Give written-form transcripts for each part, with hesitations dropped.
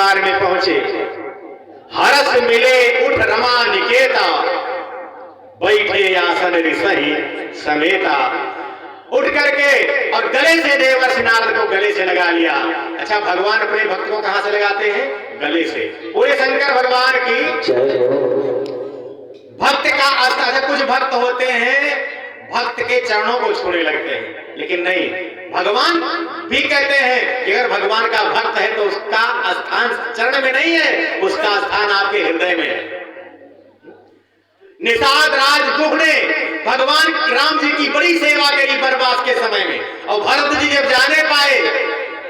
दरबार में पहुंचे। हरस मिले उठ रमा निकेता, बैठे आसन ऋषि समेता। उठ करके और गले से देवर्षि नारद को गले से लगा लिया। अच्छा, भगवान अपने भक्त को कहां से लगाते हैं? गले से। पूरे शंकर भगवान की भक्त का अच्छा, कुछ भक्त होते हैं भक्त के चरणों को छूने लगते हैं, लेकिन नहीं, भगवान भी कहते हैं कि अगर भगवान का भक्त है तो उसका स्थान चरण में नहीं है, उसका स्थान आपके हृदय में है। निषाद राज गुह ने भगवान राम जी की बड़ी सेवा करी वनवास के समय में, और भरत जी जब जाने पाए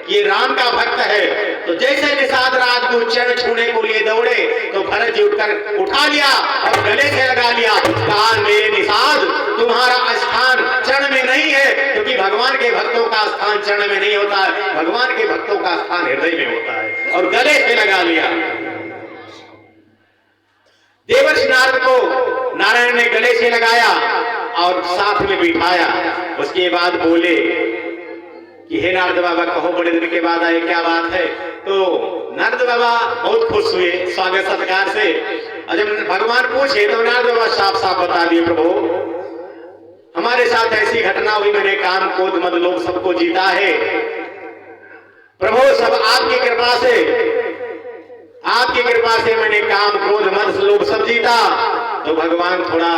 ये राम का भक्त है तो जैसे निषाद राज गुह चरण छूने को लिए दौड़े तो भरत जी उठकर उठा लिया और गले से लगा लिया। कहा, मेरे निषाद, तुम्हारा स्थान चरण में नहीं है, क्योंकि भगवान के भक्तों का स्थान चरण में नहीं होता है, भगवान के भक्तों का स्थान हृदय में होता है, और गले से लगा लिया। देवर्षि नारद को नारायण ने गले से लगाया और साथ में बिठाया। उसके बाद बोले कि हे नारद बाबा, कहो, बड़े दिन के बाद आए, क्या बात है? तो नारद बाबा बहुत खुश हुए स्वागत सत्कार से। और जब भगवान पूछे तो नारद बाबा साफ साफ बता दिए, प्रभु हमारे साथ ऐसी घटना हुई, मैंने काम क्रोध मद लोभ सबको जीता है प्रभु, सब आपकी कृपा से, आपकी कृपा से मैंने काम क्रोध मद लोभ सब जीता। तो भगवान थोड़ा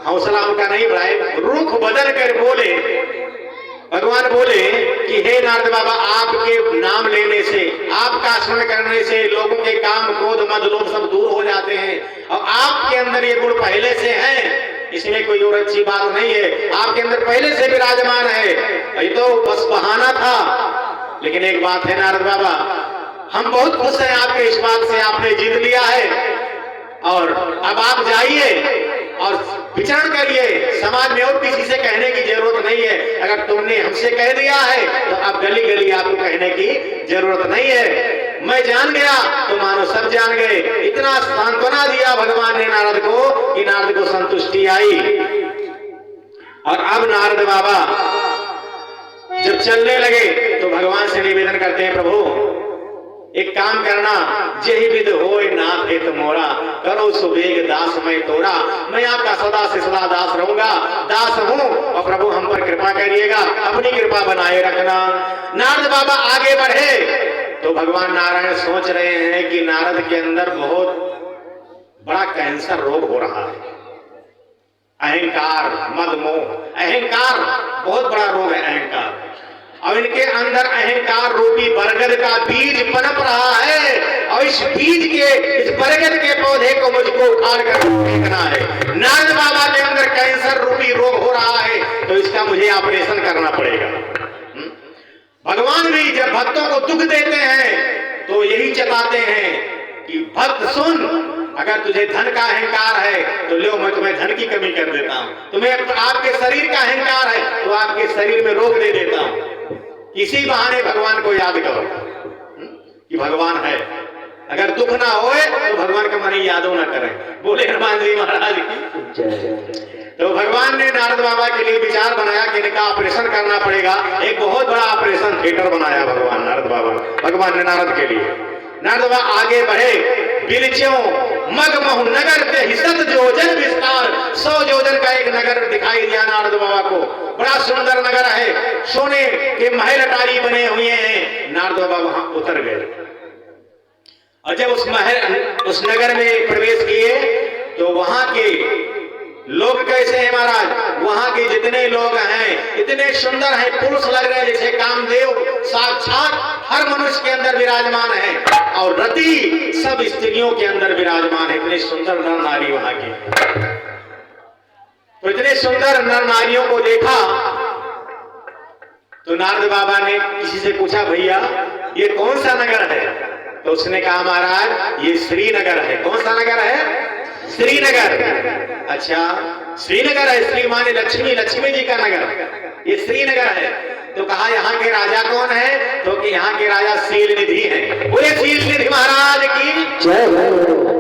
हौसला उनका नहीं बढ़ाए, रुख बदल कर बोले, भगवान बोले कि हे नारद बाबा, आपके नाम लेने से, आपका स्मरण करने से लोगों के काम क्रोध मद लोभ सब दूर हो जाते हैं, और आपके अंदर ये गुण पहले से हैं, इसमें कोई और अच्छी बात नहीं है, आपके अंदर पहले से विराजमान है, ये तो बस बहाना था। लेकिन एक बात है नारद बाबा, हम बहुत खुश हैं आपके इस बात से, आपने जीत लिया है, और अब आप जाइए और विचरण करिए, समाज में और किसी से कहने की जरूरत नहीं है। अगर तुमने हमसे कह दिया है तो अब गली गली आपको कहने की जरूरत नहीं है। मैं जान गया तो मानो सब जान गए। इतना सांत्वना दिया भगवान ने नारद को कि नारद को संतुष्टि आई। और अब नारद बाबा जब चलने लगे तो भगवान से निवेदन करते हैं, प्रभु एक काम करना, जही विध होए नाथ हेत मोरा, करो सुबेग दास मैं तोरा। मैं आपका सदा से सदा दास रहूंगा, दास हूं, और प्रभु हम पर कृपा करिएगा, अपनी कृपा बनाए रखना। नारद बाबा आगे बढ़े तो भगवान नारायण सोच रहे हैं कि नारद के अंदर बहुत बड़ा कैंसर रोग हो रहा है, अहंकार, मद मोह, अहंकार बहुत बड़ा रोग है, अहंकार। और इनके अंदर अहंकार रूपी बरगद का बीज पनप रहा है, और इस बीज के, इस बरगद के पौधे को मुझको उखाड़ कर फेंकना है। नारद बाबा के अंदर कैंसर रूपी रोग हो रहा है, तो इसका मुझे ऑपरेशन करना पड़ेगा। भगवान भी जब भक्तों को दुख देते हैं तो यही चताते हैं कि भक्त सुन, अगर तुझे धन का अहंकार है तो लो, मैं तुम्हें धन की कमी कर देता हूं। तुम्हें आपके शरीर का अहंकार है तो आपके शरीर में रोग दे देता हूं। इसी बहाने भगवान को याद करो कि भगवान है। अगर दुख ना होए तो भगवान का मन यादों ना करें। बोले हनुमान जी महाराज की। तो भगवान ने नारद बाबा के लिए विचार बनाया कि इनका ऑपरेशन करना पड़ेगा। एक बहुत बड़ा ऑपरेशन थिएटर बनाया भगवान नारद बाबा, भगवान ने नारद के लिए। नारद बाबा आगे बढ़े, बिरचों मगमहु नगर के हिसत जोजन विस्तार, 100 जोजन का एक नगर दिखाई दिया नारद बाबा को। बड़ा सुंदर नगर है, सोने के महल अटारी बने हुए हैं। नारद बाबा वहां उतर गए, और जब उस नगर में प्रवेश किए तो वहां के लोग कैसे हैं महाराज? वहां के जितने लोग हैं इतने सुंदर हैं, पुरुष लग रहे हैं जैसे कामदेव साक्षात हर मनुष्य के अंदर विराजमान है, और रति सब स्त्रियों के अंदर विराजमान है। इतने सुंदर नर नारी वहां के। तो इतने सुंदर नर नारियों को देखा तो नारद बाबा ने किसी से पूछा, भैया ये कौन सा नगर है? तो उसने कहा, महाराज ये श्रीनगर है। कौन सा नगर है? श्रीनगर। अच्छा, श्रीनगर है, श्री माने लक्ष्मी, लक्ष्मी जी का नगर, ये श्रीनगर है। तो कहा यहाँ के राजा कौन है? तो कि यहाँ के राजा शीलनिधि हैं। बोले शीलनिधि महाराज की जय।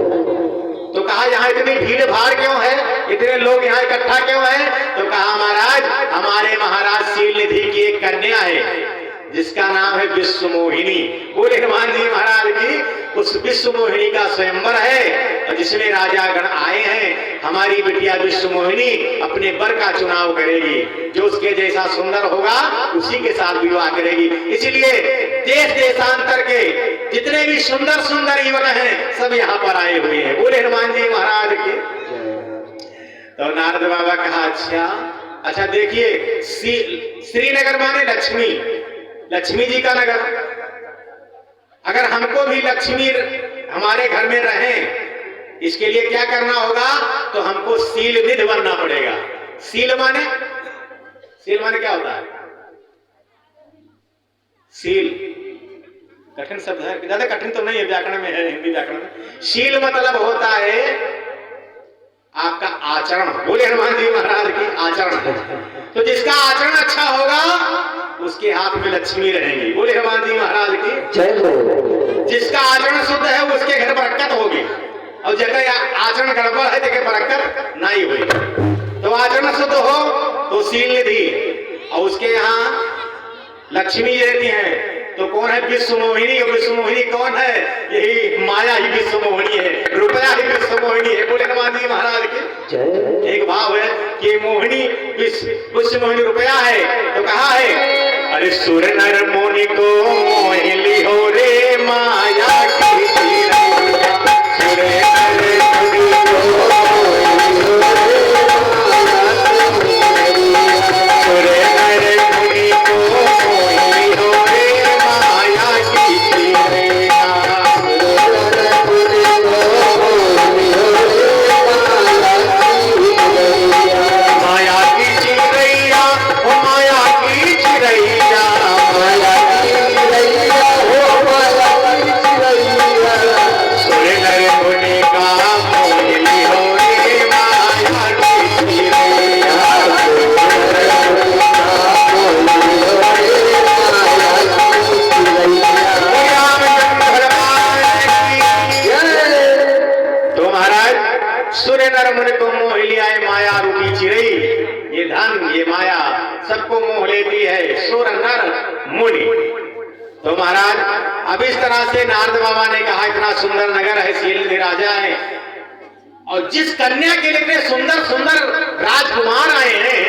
तो कहा यहाँ इतनी भीड़ भाड़ क्यों है, इतने लोग यहाँ इकट्ठा क्यों है? तो कहा महाराज हमारे महाराज शीलनिधि की एक कन्या है जिसका नाम है विश्वमोहिनी। बोले हनुमान जी महाराज की उस विश्व मोहिनी का स्वयंवर है और जिसमें राजा गण आए हैं। हमारी बिटिया विश्व मोहिनी अपने वर का चुनाव करेगी, जो उसके जैसा सुंदर होगा उसी के साथ विवाह करेगी। इसलिए देश देशांतर के जितने भी सुंदर सुंदर युवक हैं सब यहाँ पर आए हुए हैं। बोले हनुमान जी महाराज के। तो नारद बाबा कहा अच्छा देखिए, श्रीनगर माने लक्ष्मी, लक्ष्मी जी का नगर। अगर हमको भी लक्ष्मी हमारे घर में रहे, इसके लिए क्या करना होगा? तो हमको शीलनिधि बनना पड़ेगा। शील माने क्या होता है? शील कठिन शब्द है, ज्यादा कठिन तो नहीं है, व्याकरण में है, हिंदी व्याकरण में। शील मतलब होता है आपका आचरण। बोले हनुमान जी महाराज की आचरण। तो जिसका आचरण अच्छा होगा उसके हाथ में लक्ष्मी रहेंगी। बोले हनुमान जी महाराज की जय हो। जिसका आचरण शुद्ध है उसके घर बरकत होगी, और जगह आचरण गड़बड़ है जगह बरकत नहीं हुई। तो आचरण शुद्ध हो तो शील निधि, और उसके यहाँ लक्ष्मी रहती हैं। तो कौन है? विश्व मोहिनी। और विश्व मोहिनी कौन है? यही माया ही विश्व मोहिनी है, रुपया ही विश्व मोहिनी है। बोले हनुमान जी महाराज के। एक भाव है कि मोहिनी विश्व मोहिनी रुपया है। तो कहा है, अरे सुर नर मोनि को मोहिनी हो रे माया की चिरैया। सुर नर मोनि को मोहिनी हो रे माया की चिरैया। सुर नर मोनि को मोहिनी हो रे माया की चिरैया। माया की चिरैया, ओ माया की चिरैया, माया की चिरैया, ओ माया की चिरैया। सुर नर मुनि का मोहिनी हो रे माया की चिरैया। तो महाराज सूर्य नर मुनि को मोह लिया है माया रूपी चिड़ई। ये धन ये माया सबको मोह लेती है, सूर नर मुनि। तो महाराज अब इस तरह से नारद बाबा ने कहा, इतना सुंदर नगर है, शीलनिधि राजा है, और जिस कन्या के लिए सुंदर सुंदर राजकुमार आए हैं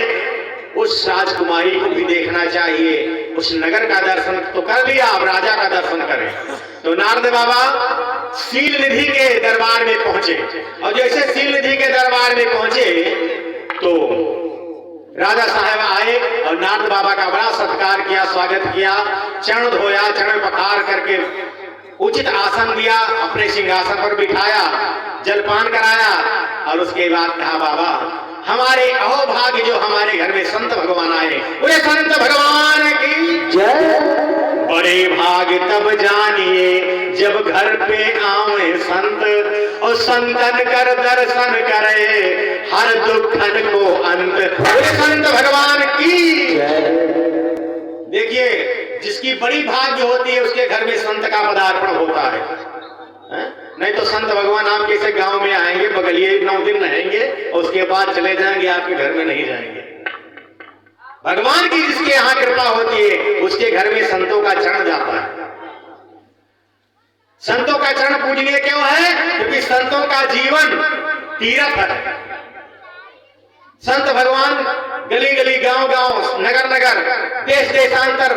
उस राजकुमारी को भी देखना चाहिए। उस नगर का दर्शन तो कर लिया, अब राजा का दर्शन करें। तो नारद बाबा शीलनिधि के दरबार में पहुंचे, और जैसे शीलनिधि के दरबार में पहुंचे तो राजा साहब आए और नारद बाबा का बड़ा सत्कार किया, स्वागत किया, चरण धोया, चरण पखार करके उचित आसन दिया, अपने सिंहासन पर बिठाया, जलपान कराया, और उसके बाद कहा, बाबा हमारे अहोभाग्य जो हमारे घर में संत भगवान आए, बोले संत भगवान की जय। बड़े भाग तब जानिए जब घर पे आवे संत, और संतन कर दर्शन करे हर दुखन को अंत। बोले संत भगवान की देखिए, जिसकी बड़ी भाग्य होती है उसके घर में संत का पदार्पण होता है। नहीं तो संत भगवान आपके से गांव में आएंगे, बगलिए 9 दिन रहेंगे और उसके बाद चले जाएंगे, आपके घर में नहीं जाएंगे। भगवान की जिसके यहाँ कृपा होती है उसके घर में संतों का चरण जाता है। संतों का चरण पूजनीय क्यों है? क्योंकि संतों का जीवन तीर्थ है। संत भगवान गली गली, गांव गांव, नगर नगर, देश देशांतर,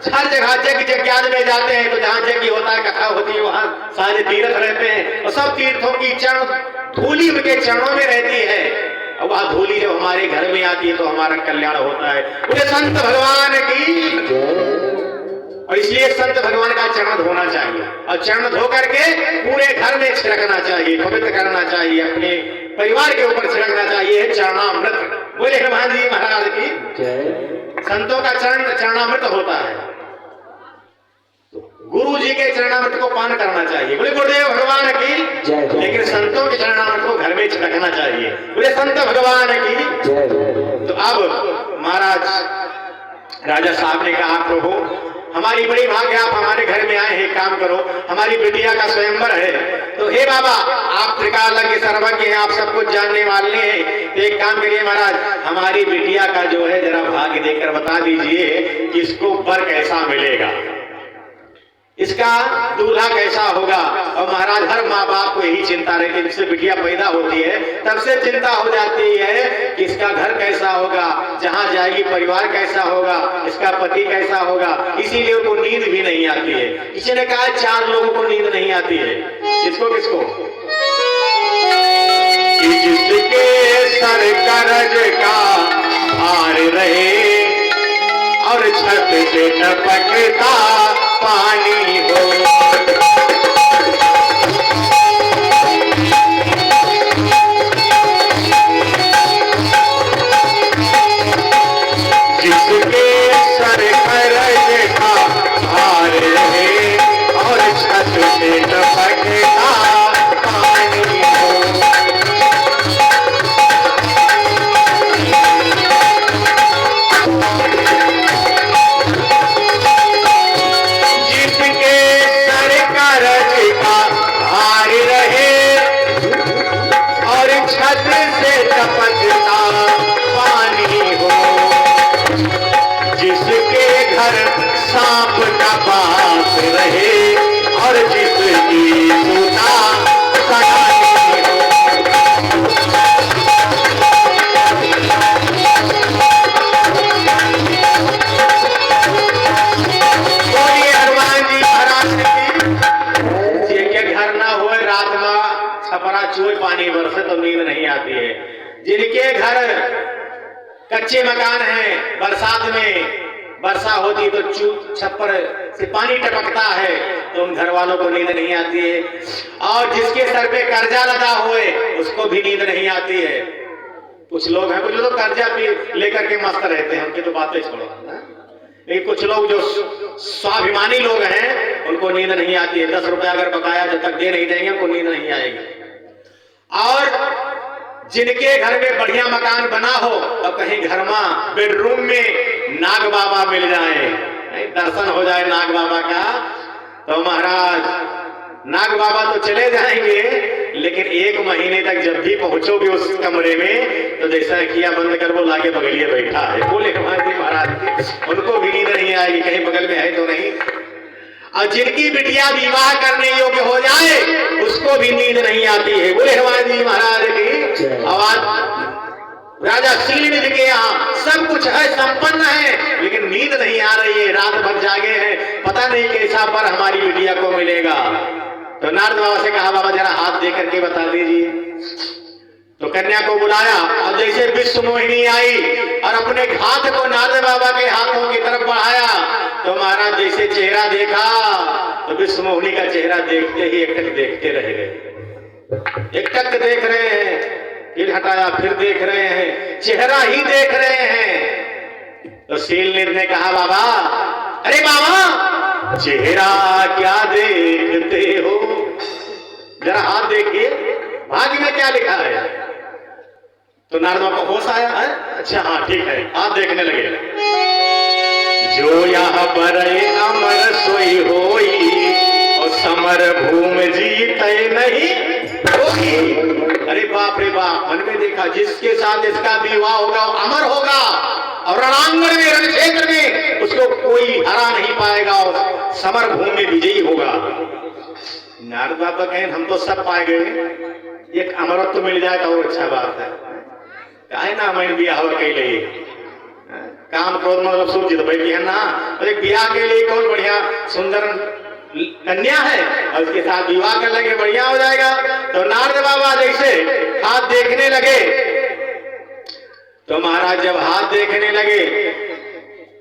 हर जगह यज्ञ यज्ञाद में जाते हैं। तो जहां यज्ञ होता है, कथा होती है, वहां सारे तीर्थ रहते हैं, और सब तीर्थों की चरण धूलि उनके चरणों में रहती है। और वह धूलि जब हमारे घर में आती है तो हमारा कल्याण होता है। बोले संत भगवान की। और इसलिए संत भगवान का चरण धोना चाहिए, और चरण धो करके पूरे घर में छिड़कना चाहिए, पवित्र करना चाहिए, अपने परिवार के ऊपर छिड़कना चाहिए चरणामृत। बोले हनुमान जी महाराज की जय। संतों का चरणामृत होता है, गुरु जी के चरणामृत को पान करना चाहिए। बोले गुरुदेव भगवान की जय। लेकिन संतों के चरणामृत को घर में छिड़कना चाहिए। बोले संत भगवान की जय। तो अब महाराज राजा साहब ने कहा, प्रभु हमारी बड़ी भाग्य आप हमारे घर में आए हैं, काम करो, हमारी बिटिया का स्वयंवर है। तो हे बाबा, आप त्रिकालज्ञ सर्वज्ञ हैं, आप सब कुछ जानने वाले हैं, तो एक काम करिए महाराज, हमारी बिटिया का जो है जरा भाग्य देखकर बता दीजिए कि इसको वर कैसा मिलेगा। इसका दूल्हा कैसा होगा। और महाराज हर माँ बाप को यही चिंता रहती है, जिससे बिटिया पैदा होती है तब से चिंता हो जाती है कि इसका घर कैसा होगा, जहाँ जाएगी परिवार कैसा होगा, इसका पति कैसा होगा। इसीलिए उनको नींद भी नहीं आती है। किसी ने कहा 4 लोगों को नींद नहीं आती है। किसको किसको? जिसके सर कर्ज का भार रहे और छत से टपकता पानी हो। जिसके सर कर्ज का भार रहे और छत से टपकता पानी हो। सांप का पास रहे और जिसकी सूता सगाई हो। बोलिए हनुमान जी महाराज की। के घर ना हो रात में छपरा चोर पानी बरसे तो नींद नहीं आती है। जिनके घर कच्चे मकान हैं, बरसात में वर्षा होती तो छप्पर से पानी टपकता है तो उन घर वालों को नींद नहीं आती है। और जिसके सर पे कर्जा लगा हुए उसको भी नींद नहीं आती है। कुछ लोग हैं, कुछ लोग कर्जा भी लेकर के मस्त रहते हैं, उनकी तो बातें छोड़ो। लेकिन कुछ लोग जो स्वाभिमानी लोग हैं उनको नींद नहीं आती है। 10 रुपया अगर बकाया जब तक दे नहीं देंगे उनको नींद नहीं आएगी। और जिनके घर में बढ़िया मकान बना हो और कहीं घर में बेडरूम में नाग बाबा मिल जाए, दर्शन हो जाए नाग बाबा का, तो महाराज नाग बाबा तो चले जाएंगे लेकिन 1 महीने तक जब भी पहुंचोगे उस कमरे में तो जैसा किया बंद कर वो लाके बगलिए बैठा है। बोले हमारे महाराज उनको भी नींद नहीं आएगी, कहीं बगल में है तो नहीं। और जिनकी बिटिया विवाह करने योग्य हो जाए उसको भी नींद नहीं आती है। बोले हनुमान जी महाराज की आवाज। राजा शीलनिधि के यहाँ सब कुछ है, संपन्न है, लेकिन नींद नहीं आ रही है। रात भर जागे हैं, पता नहीं कैसा पर हमारी बिटिया को मिलेगा। तो नारद बाबा से कहा बाबा जरा हाथ दे करके बता दीजिए। तो कन्या को बुलाया और जैसे विश्व मोहिनी आई और अपने हाथ को नारद बाबा के हाथों की तरफ बढ़ाया तो महाराज जैसे चेहरा देखा तो विश्व मोहिनी का चेहरा देखते ही एकटक देखते रह गए। एकटक देख रहे हैं, फिर हटाया, फिर देख रहे हैं, चेहरा ही देख रहे हैं। तो शीलनिधि ने कहा बाबा, अरे बाबा चेहरा क्या देखते हो, जरा हाथ देखिए भाग्य में क्या लिखा है। तो नारद बाबा को होश आया है? अच्छा हाँ ठीक है। हाथ देखने लगे। जो यहाँ पर अमर सोई होई और समर भूम जीते नहीं होगी। अरे बाप रे बाप, मन में देखा जिसके साथ इसका विवाह होगा वो अमर होगा और रणांगण में रण क्षेत्र में उसको कोई हरा नहीं पाएगा और समर भूमि में विजयी होगा। नारद बाबा कहें हम तो सब पाए गए, एक अमरत्व तो मिल जाए तो और अच्छा बात है। काहे ना मैं ब्याह के लिए काम क्रोध मतलब सूझ बैठी है ना, और एक ब्याह के लिए कौन बढ़िया सुंदर कन्या है और उसके साथ विवाह कर लेंगे बढ़िया हो जाएगा। तो नारद बाबा जैसे हाथ देखने लगे तो महाराज जब हाथ देखने लगे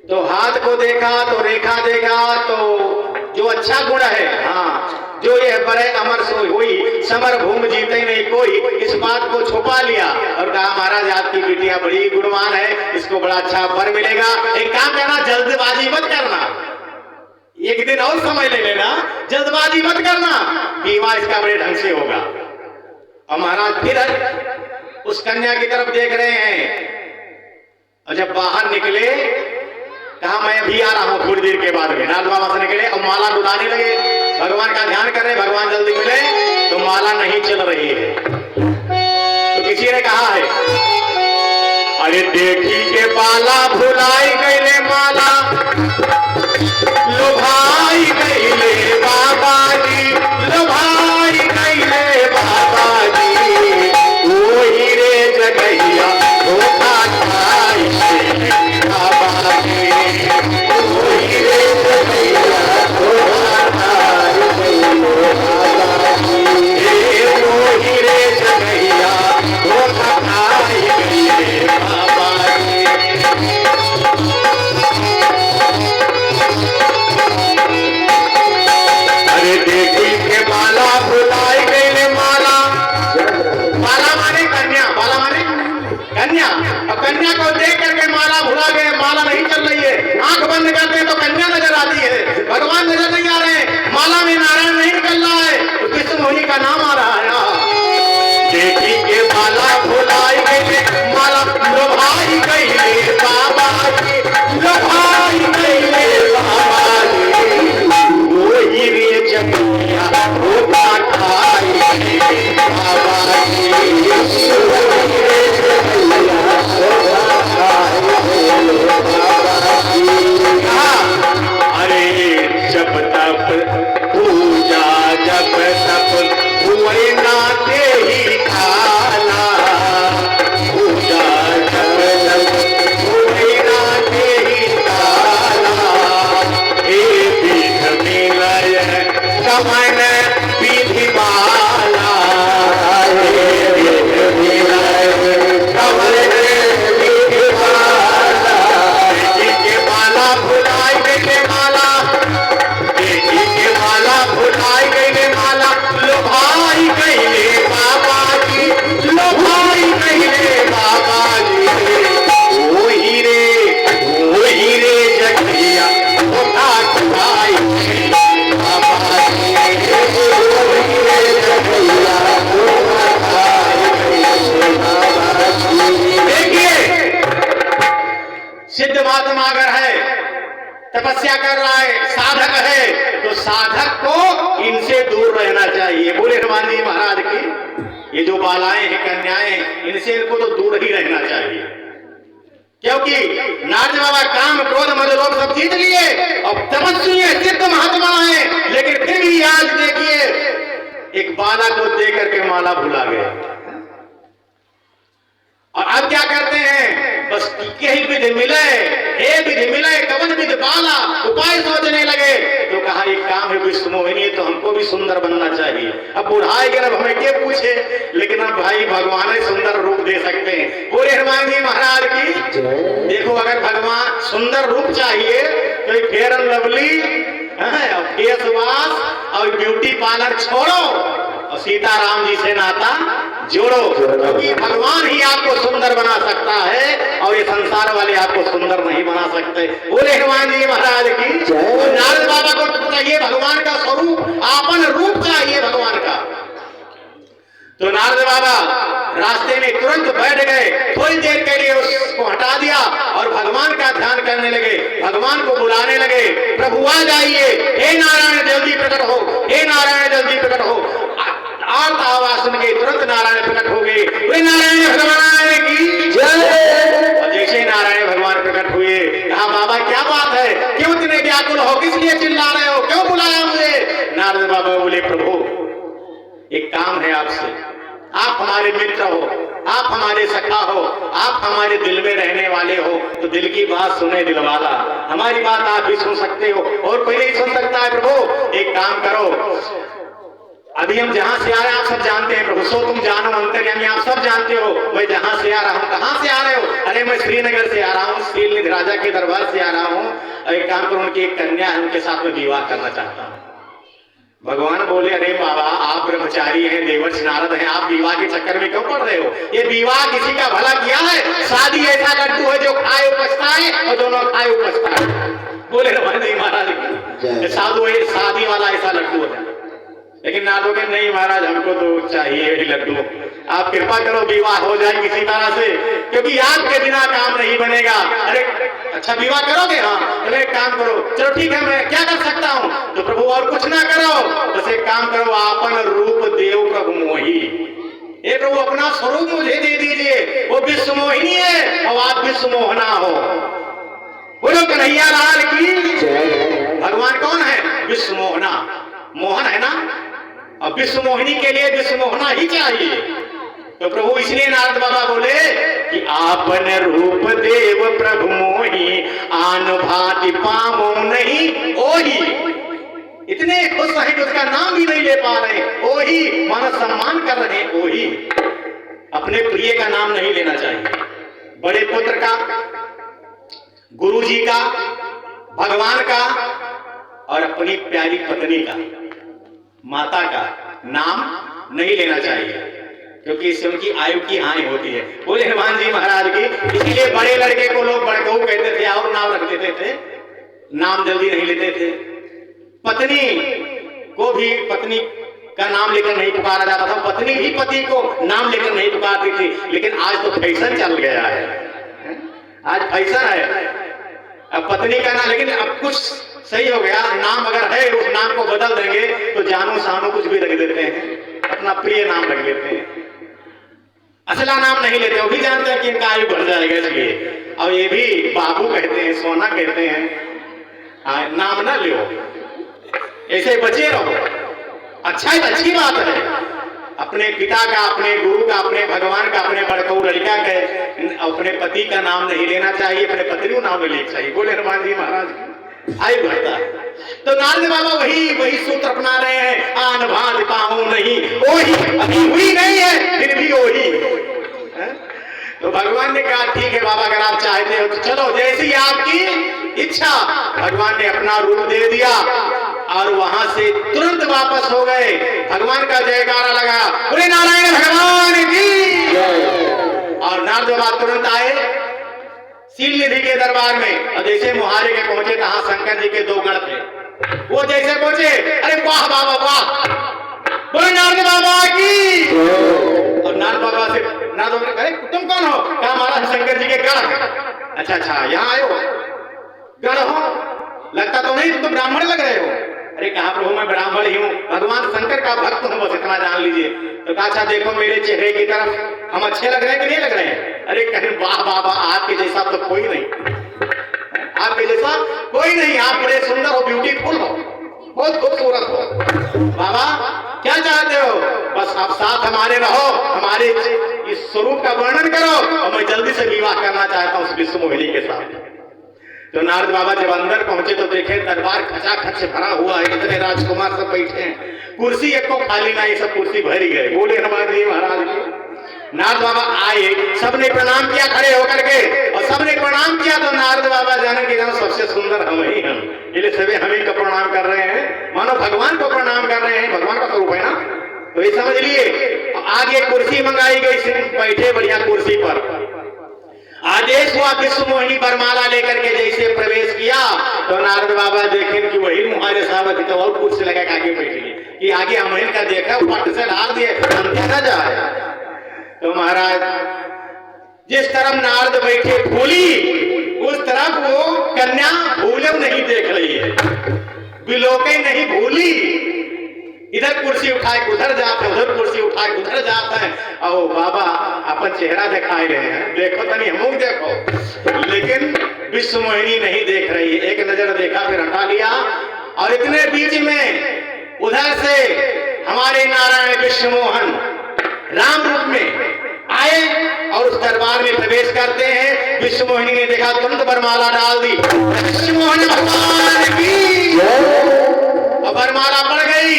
तो हाथ को देखा तो रेखा देखा तो जो अच्छा गुण है, हाँ जो ये बड़े अमर सोई हुई समर भूमि जीते नहीं कोई, इस बात को छुपा लिया और कहा महाराज आपकी बिटिया बड़ी गुणवान है, इसको बड़ा अच्छा वर मिलेगा। एक काम करना, जल्दबाजी मत करना, एक दिन और समय ले लेना, जल्दबाजी मत करना, विवाह इसका बड़े ढंग से होगा। और महाराज फिर उस कन्या की तरफ देख रहे हैं और जब बाहर निकले कहा मैं अभी आ रहा हूं थोड़ी देर के बाद में। नारद बाबा से निकले और माला डुलाने लगे, भगवान का ध्यान कर रहे, भगवान जल्दी मिले तो माला नहीं चल रही है। तो किसी ने कहा है अरे देखी के बाला भुलाई गईले माला लुभाई गईले धोखा खाई बाबा अरे जब तप पूजा जब तप हुए नाते ही खाला पूजा जब तप हुए नाते ही खाला हे विध मिलय कमन विधि माला हे विध मिलय कमन विधि माला के माला भुलाई गई माला बेटी के माला भुलाई गई माला लोभाई गई बाबा जी लोभाई गई बाबा जी ओ हीरे जगिया धोखा खाई बाबा जी ओ हीरे जगिया धोखा खाई बाबा जी। देखिए सिद्ध महात्मा अगर है तपस्या कर रहा है साधक है तो साधक को इनसे दूर रहना चाहिए। बोले हनुमान जी महाराज की ये जो बालाएं हैं कन्याएं इनसे इनको तो दूर ही रहना चाहिए क्योंकि नारद बाबा काम क्रोध मद लोभ सब जीत लिए और तपस्वी है सिद्ध महात्मा है लेकिन फिर भी आज देखिए एक बाला को दे करके माला भुला गए और अब क्या करते हैं बस यही विधि मिले हे विधि मिले कवन विधि बाला उपाय सोचने लगे तो कहा एक काम है विष्णु मोहिनी तो हमको भी सुंदर बनना चाहिए। अब बुढ़ाई के अब हमें क्या पूछे लेकिन अब भाई भगवान ही सुंदर रूप दे सकते हैं। बोले हनुमान जी महाराज की देखो अगर भगवान सुंदर रूप चाहिए तो fair and lovely face wash और ब्यूटी पार्लर छोड़ो और सीताराम जी से नाता जोड़ो क्योंकि भगवान ही आपको सुंदर बना सकता है और ये संसार वाले आपको सुंदर नहीं बना सकते। बोले हनुमान जी महाराज की तो नारद बाबा को चाहिए भगवान का स्वरूप आपन रूप चाहिए भगवान का। तो नारद बाबा रास्ते में तुरंत बैठ गए थोड़ी देर के लिए उसको हटा दिया और भगवान का ध्यान करने लगे भगवान को बुलाने लगे प्रभु आ जाइए हे नारायण जल्दी प्रकट हो हे नारायण जल्दी प्रकट हो। आर्त आवाज सुन के तुरंत नारायण प्रकट हो गए वे नारायण भगवान की जय। और जैसे नारायण भगवान प्रकट हुए कहा बाबा क्या बात है क्यों इतने व्याकुल हो किस लिए चिल्ला रहे हो क्यों बुलाया मुझे। नारद बाबा बोले प्रभु एक काम है आपसे आप हमारे मित्र हो आप हमारे सखा हो आप हमारे दिल में रहने वाले हो तो दिल की बात सुने दिलवाला हमारी बात आप भी सुन सकते हो और कोई नहीं सुन सकता है। प्रभु एक काम करो अभी हम जहां से आ रहे हैं आप सब जानते हैं प्रभु सो तुम जानो अंतर्यामी आप सब जानते हो मैं जहां से आ रहा हूं कहां से आ रहे हो अरे मैं श्रीनगर से आ रहा हूं श्रीनिधि राजा के दरबार से आ रहा हूं एक काम करो उनकी एक कन्या है उनके साथ में विवाह करना चाहता हूं। भगवान बोले अरे बाबा आप ब्रह्मचारी हैं देवर्षि नारद हैं आप विवाह के चक्कर में क्यों पड़ रहे हो ये विवाह किसी का भला किया है शादी ऐसा लड्डू है जो खाए पछताए और दोनों खाए पछताए। बोले हनुमान जी महाराज साधु शादी वाला ऐसा लड्डू है लेकिन नारद के नहीं महाराज हमको तो चाहिए लड्डू आप कृपा करो विवाह हो जाए किसी तरह से क्योंकि आपके बिना काम नहीं बनेगा। अरे अच्छा विवाह करोगे हाँ अरे काम करो चलो ठीक है मैं क्या कर सकता हूँ तो प्रभु और कुछ ना करो बस एक काम करो आपन रूप देव प्रभु मोही ये प्रभु अपना स्वरूप मुझे दे दीजिए वो विश्व मोहिनी है और आप विश्व मोहना हो। बोलो कन्हैया लाल की भगवान कौन है विश्व मोहना मोहन है ना और विश्व मोहिनी के लिए विश्व मोहना ही चाहिए। तो प्रभु इसलिए नारद बाबा बोले कि आपन रूप देव प्रभु मोही आन भांति पामो नहीं ओही। इतने खुश हैं कि उसका नाम भी नहीं ले पा रहे ओही मान सम्मान कर रहे ओही। अपने प्रिय का नाम नहीं लेना चाहिए बड़े पुत्र का गुरु जी का भगवान का और अपनी प्यारी पत्नी का माता का नाम नहीं लेना चाहिए क्योंकि इससे उनकी आयु की हानि होती है। बोले हनुमान जी महाराज की इसलिए बड़े लड़के को लोग बड़कऊ कहते थे और नाम रख देते थे नाम जल्दी नहीं लेते थे। पत्नी को भी पत्नी का नाम लेकर नहीं पुकारा जाता था पत्नी भी पति को नाम लेकर नहीं पुकारती थी लेकिन आज तो फैशन चल गया है आज फैशन है अब पत्नी का नाम लेकिन अब कुछ सही हो गया, नाम अगर है उस नाम को बदल देंगे तो जानू सानू कुछ भी रख देते हैं, अपना प्रिय नाम रख लेते हैं, असला नाम नहीं लेते। वो भी जानते हैं कि इनका आयु बढ़ जाएगा इसलिए, और ये भी बाबू कहते हैं, सोना कहते हैं। नाम ना लो, ऐसे बचे रहो। अच्छा है, अच्छी बात है, अपने पिता का, अपने गुरु का, अपने भगवान का, अपने बड़कऊ लड़का के, अपने पति का नाम नहीं लेना चाहिए, अपने पत्नी नाम लेना चाहिए। बोले हनुमान जी महाराज आयु बढ़ता है। तो नारद बाबा वही सूत्र अपना रहे हैं, आन भांत पाऊं नहीं ओही, अभी हुई नहीं है फिर भी ओही। तो भगवान ने कहा ठीक है बाबा, अगर आप चाहते हो तो चलो, जैसी आपकी इच्छा। भगवान ने अपना रूप दे दिया और वहां से तुरंत वापस हो गए। भगवान का जयकारा लगा, बोले नारायण भगवान की। और नारद बाबा तुरंत आए शील निधि के दरबार में, और जैसे मुहारे के पहुंचे कहा शंकर जी के 2 गण थे। वो जैसे पहुंचे, अरे वाह बाबा वाह, बोले नारद बाबा की। और नारद बाबा से नारद बाबा कहे तुम कौन हो? कहा महाराज शंकर जी के गण। अच्छा यहाँ आए हो, गण हो, लगता तो नहीं, तुम तो ब्राह्मण लग रहे हो। अरे कहा प्रभु मैं ब्राह्मण ही हूँ, भगवान शंकर का भक्त हूँ, बस इतना जान लीजिए। तो कहा अच्छा देखो मेरे चेहरे की तरफ, हम अच्छे लग रहे हैं कि नहीं लग रहे हैं? अरे कहीं वाह बाबा, आपके जैसा तो कोई नहीं, आपके जैसा कोई नहीं, आप बड़े सुंदर हो, ब्यूटीफुल हो, बहुत खूबसूरत हो। बाबा क्या चाहते हो? बस आप साथ हमारे रहो, हमारे इस स्वरूप का वर्णन करो, और मैं जल्दी से विवाह करना चाहता हूँ उस विश्व मोहिनी के साथ। तो नारद बाबा जब अंदर पहुंचे तो देखे दरबार खचाखच से भरा हुआ है, इतने राजकुमार सब बैठे हैं, कुर्सी एक को खाली ना, ये सब कुर्सी भर ही गए। बोले हनुमान जी महाराज की। नारद बाबा आए, सबने प्रणाम किया खड़े होकर के, और सबने प्रणाम किया तो नारद बाबा जाने कि जानो सबसे सुंदर हम ही हैं, इसलिए सभी हम ही को प्रणाम कर रहे हैं, मानो भगवान को प्रणाम कर रहे हैं, भगवान का स्वरूप है ना। तो ये समझ लिए। आगे कुर्सी मंगाई गई, बैठे बढ़िया कुर्सी पर। आदेश हुआ विश्व मोहिनी बरमाला लेकर के जैसे प्रवेश किया तो नारद बाबा देखें कि वही मुहारे साहब तो और कुर्सी लगा के आगे बैठ गए कि आगे हम इनका देखा पट से ढाल दिए, अंधे न जाए। तो महाराज जिस तरफ नारद बैठे भूली, उस तरफ वो कन्या भूले नहीं देख रही है, बिलोके नहीं भूली। इधर कुर्सी उठाए उधर जाते, उधर कुर्सी उठाए उधर जाता है। और बाबा अपन चेहरा दिखाए रहे हैं, देखो तनी हम देखो, लेकिन विश्व मोहिनी नहीं देख रही। एक नजर देखा फिर हटा लिया, और इतने बीच में उधर से हमारे नारायण विश्व मोहन राम रूप में आए और उस दरबार में प्रवेश करते हैं। विश्व मोहिनी ने देखा, तुरंत बरमाला डाल दी, विश्व मोहन भगवान की, और बरमाला पड़ गई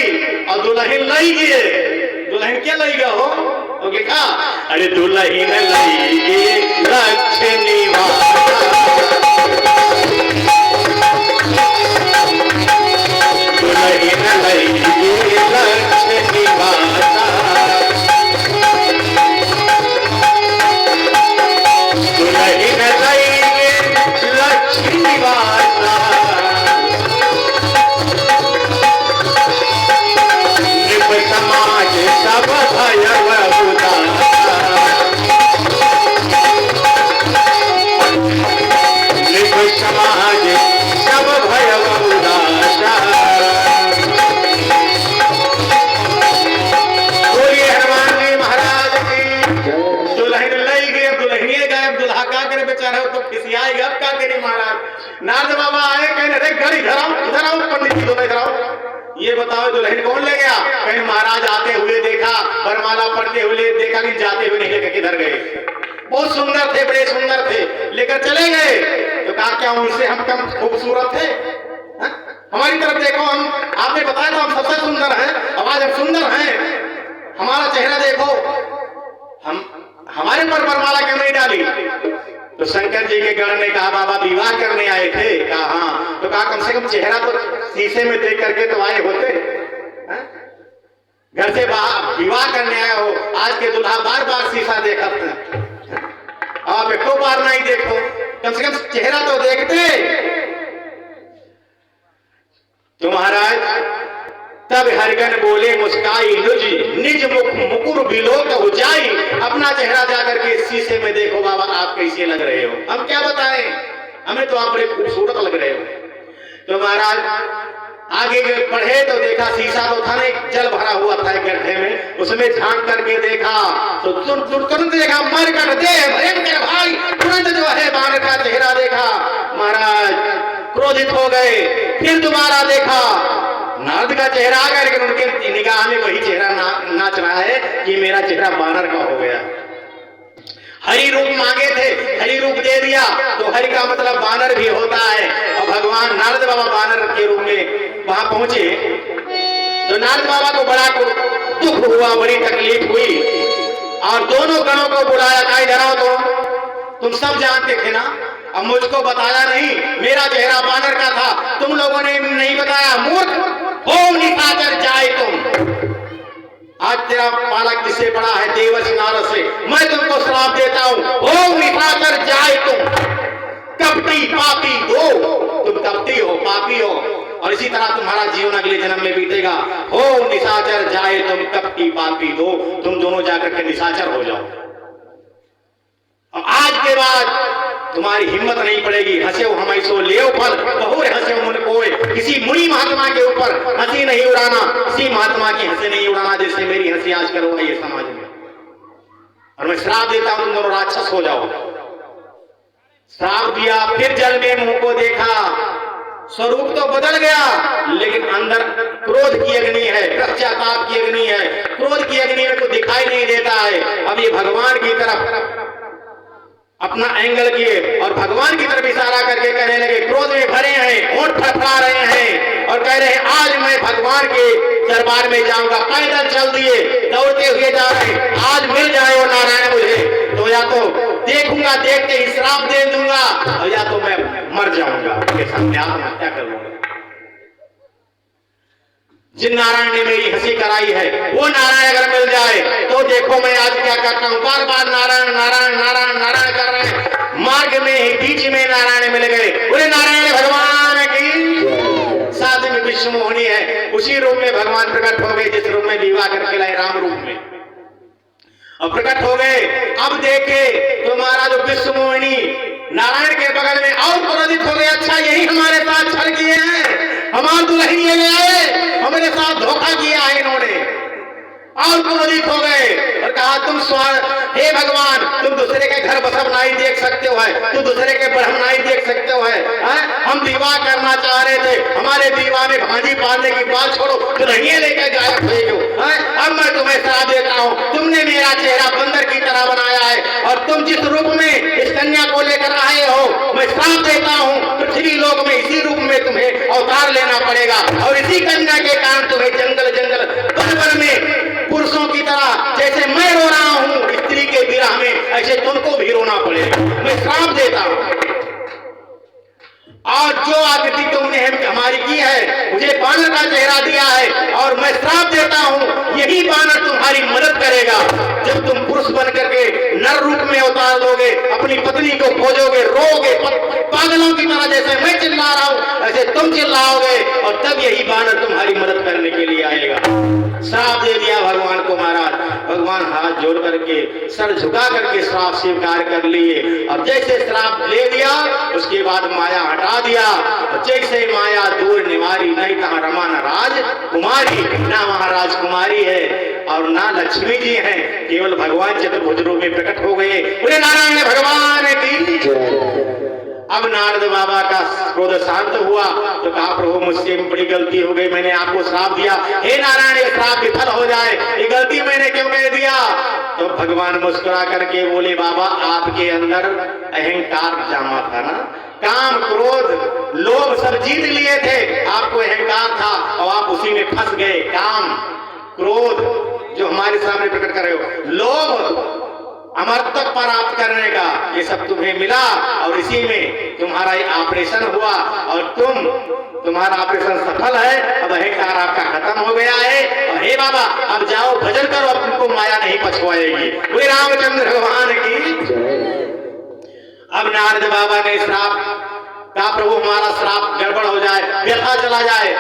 और दुल्हन लई गए। दुल्हन क्या लई गया हो? तो लिखा, अरे दुल्हन लई गए लक्ष्मी माता, दुल्हन लई गए लक्ष्मी माता, दुल्हन लई गए लक्ष्मी माता, समाज सब भयव उदासा, समाज सब भयव उदासा। बोलिए हनुमान जी महाराज की। दुल्हन लई गए, दुल्हनिए गए, दुल्हा का करे बेचारा तो खिसियाए, अब का करे महाराज। नारद बाबा आए, कहने अरे घर इधर आओ पंडित जी, इधर आओ, ये बताओ दुल्हन कौन ले गया? कहीं महाराज आते हुए देखा, बरमाला पढ़ते हुए देखा, कि जाते हुए नहीं लेकर किधर गए। बहुत सुंदर थे, बड़े सुंदर थे, लेकर चले गए। तो कहा क्या उनसे हम कम खूबसूरत थे? हमारी तरफ देखो, हम आपने बताया था हम सबसे सुंदर हैं, अब आज हम सुंदर हैं, हमारा चेहरा देखो, हम हमारे पर बरमाला क्यों नहीं डाली? तो शंकर जी के गण ने कहा बाबा विवाह करने आए थे। कहा हाँ। तो कहा कम से कम चेहरा तो शीशे में देख करके तो आए होते, घर से बाहर विवाह करने आए हो। आज के दुल्हा बार बार शीशा देखा था, आप एक बार नहीं देखो, कम से कम चेहरा तो देखते। तो महाराज तब हरिगन बोले मुस्काई लुज निज मुख मुकुर बिलोक हो जाई, अपना चेहरा जाकर के शीशे में देखो बाबा आप कैसे लग रहे हो, हम क्या बताएं, हमें तो आप बड़े खूबसूरत लग रहे हो। तो महाराज आगे बढ़े तो देखा शीशा तो था नहीं, जल भरा हुआ था एक गड्ढे में, उसमें झांक करके देखा तो तुरंत देखा मरकट देह भयंकर भाई, तुरंत जो है बानर का चेहरा देखा। महाराज क्रोधित हो गए, फिर दोबारा देखा नारद का चेहरा आ गया, लेकिन उनके निगाह में वही चेहरा नाच रहा है कि मेरा चेहरा बानर का हो गया। हरि रूप मांगे थे, हरि रूप दे दिया, तो हरि का मतलब बानर भी होता है। और भगवान नारद बाबा बानर के रूप में वहां पहुंचे तो नारद बाबा को बड़ा दुख हुआ, बड़ी तकलीफ हुई, और दोनों गणों को बुलाया, कहा इधर आओ, तुम सब जानते थे ना, अब मुझको बताया नहीं, मेरा चेहरा बानर का था, तुम लोगों ने नहीं बताया, मूर्ख हो निशाचर जाए तुम। आज तेरा बालक किससे बड़ा है, देवर्षि नारद से, मैं तुमको श्राप देता हूं, हो निशाचर जाए तुम, कपटी पापी दो, तुम कपटी हो, पापी हो, और इसी तरह तुम्हारा जीवन अगले जन्म में बीतेगा। हो निशाचर जाए तुम, कपटी पापी दो, तुम दोनों जाकर के निशाचर हो जाओ। और आज के बाद तुम्हारी हिम्मत नहीं पड़ेगी, हंसे हम ऐसो ले फल बहु हंसे मुन कोय, किसी मुनि महात्मा के ऊपर हंसी नहीं उड़ाना, किसी महात्मा की हंसी नहीं उड़ाना जैसे मेरी हंसी आज करो ये समाज में। और मैं श्राप देता हूं तुम दोनों राक्षस हो जाओ। श्राप दिया, फिर जल में मुंह को देखा, स्वरूप तो बदल गया, लेकिन अंदर क्रोध की अग्नि है, पश्चाताप की अग्नि है, क्रोध की अग्नि में तो दिखाई नहीं देता है। अब ये भगवान की तरफ अपना एंगल किए और भगवान की तरफ इशारा करके कहने लगे, क्रोध में भरे हैं, होंठ फड़फड़ा रहे हैं और कह रहे हैं आज मैं भगवान के दरबार में जाऊंगा। पैदल चल दिए, दौड़ते हुए जा रहे, आज मिल जाए वो नारायण मुझे, तो या तो देखूंगा, देखते ही श्राप दे दूंगा, और या तो मैं मर जाऊंगा, उनके सामने आत्महत्या कर लूंगा। जिन नारायण ने मेरी हंसी कराई है वो नारायण अगर मिल जाए तो देखो मैं आज क्या करता हूं। बार बार नारायण नारायण नारायण नारायण कर रहे हैं, मार्ग में ही बीच में नारायण मिल गए, बोले नारायण भगवान की। साथ में विष्णु मोहिनी है, उसी रूप में भगवान प्रकट हो गए जिस रूप में विवाह करके लाए, राम रूप में, और प्रकट हो गए। अब देखे तो महाराज विष्णु मोहिनी नारायण के बगल में और क्रोधित हो गए, अच्छा यही हमारे साथ छल किए हैं, हमारे दुल्हन ये ले आए, हमारे साथ धोखा किया है इन्होंने, और क्रोधित हो गए और कहा तुम हे भगवान, तुम दूसरे के घर बसब नहीं देख सकते हो, तुम दूसरे के ब्रह्म नहीं देख सकते हो, हम विवाह करना चाह रहे थे, हमारे विवाह में भांजी पालने की बात छोड़ो, दुल्हनिया लेकर गायब हुए हो। अब मैं तुम्हें श्राप देता हूँ, तुमने मेरा चेहरा बंदर की तरह बनाया है, और तुम जिस रूप में इस कन्या को लेकर आए हो, मैं श्राप देता हूँ पृथ्वी लोक में इसी रूप में तुम्हें अवतार लेना पड़ेगा, और इसी कन्या के कारण तुम्हें जंगल जंगल वन वन में पुरुषों की तरह जैसे मैं रो रहा हूं स्त्री के विरह में, ऐसे तुमको भी रोना पड़ेगा, मैं श्राप देता हूं। और जो आकृति तुमने हमारी की है, मुझे बानर का चेहरा दिया है, और मैं श्राप देता हूं यही बानर तुम्हारी मदद करेगा। जब तुम पुरुष बन करके नर रूप में अवतार लोगे, अपनी पत्नी को खोजोगे, रोगे पागलों की तरह, जैसे मैं चिल्ला रहा हूं ऐसे तुम चिल्लाओगे, और तब यही बानर तुम्हारी मदद करने के लिए आएगा। श्राप दे दिया भगवान को महाराज। भगवान हाथ जोड़ करके सर झुका करके श्राप स्वीकार कर लिए, और जैसे श्राप ले दिया उसके बाद माया हटा दिया, और जैसे माया दूर निवारी, नहीं कहा रमा न राजकुमारी, ना महाराज कुमारी है और ना लक्ष्मी जी हैं, केवल भगवान चतुर्भुज रूप में प्रकट हो गए। बोले नारायण भगवान की। अब नारद बाबा का क्रोध शांत हुआ तो कहा प्रभु मुझसे बड़ी गलती हो गई, मैंने आपको श्राप दिया, हे नारायण ये श्राप विफल हो जाए, ये गलती मैंने क्यों कह दिया। तो भगवान मुस्कुरा करके बोले बाबा आपके अंदर अहंकार जमा था ना, काम क्रोध लोभ सब जीत लिए थे, आपको अहंकार था और आप उसी में फंस गए। काम क्रोध जो हमारे सामने प्रकट कर रहे हो, लोभ अमरत्व प्राप्त करने का, ये सब तुम्हें मिला, और इसी में तुम्हारा ये ऑपरेशन हुआ, और तुम्हारा ऑपरेशन सफल है, अब अहंकार आपका खत्म हो गया है, और हे बाबा अब जाओ भजन करो, अब तुमको माया नहीं पछुआएगी। वे रामचंद्र भगवान की। अब नारद बाबा ने श्राप कहा प्रभु हमारा श्राप गड़बड़ हो जाए, व्यथा चला जाए,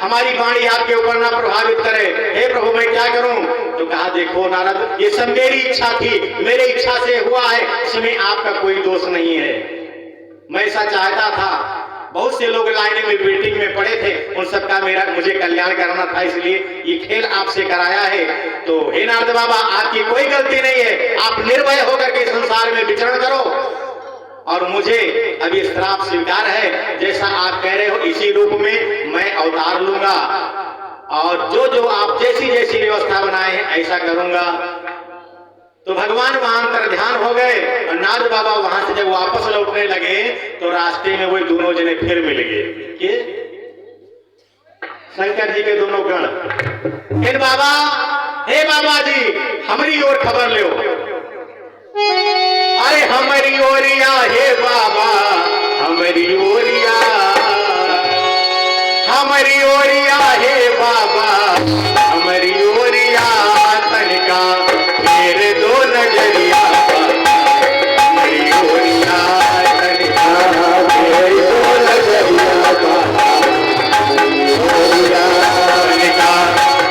हमारी वाणी आपके ऊपर ना प्रभावित करे, हे प्रभु मैं क्या करूं। तो कहा देखो नारद ये सब मेरी इच्छा थी, मेरी इच्छा से हुआ है, इसमें आपका कोई दोष नहीं है। मैं ऐसा चाहता था बहुत से लोग लाइन में वेटिंग में पड़े थे, उन सबका मुझे कल्याण करना था, इसलिए ये खेल आपसे कराया है। तो हे नारद बाबा, आपकी कोई गलती नहीं है, आप निर्भय होकर के संसार में विचरण करो और मुझे अभी श्राप स्वीकार है। जैसा आप कह रहे हो इसी रूप में मैं अवतार लूंगा और जो जो आप जैसी जैसी व्यवस्था बनाए हैं ऐसा करूंगा। तो भगवान वहां अंतर ध्यान हो गए और नारद बाबा वहां से जब वापस लौटने लगे तो रास्ते में वही दोनों जने फिर मिल गए। के शंकर जी के दोनों गण, हे बाबा, हे बाबा जी, हमारी ओर खबर लो। अरे हमारी ओरिया, हे बाबा हमारी ओरिया, हमारी ओरिया, हे बाबा हमारी ओरिया, तनिका मेरे दो नजरिया, हमारी ओरिया, तनिका मेरे दो नजरिया, तनिका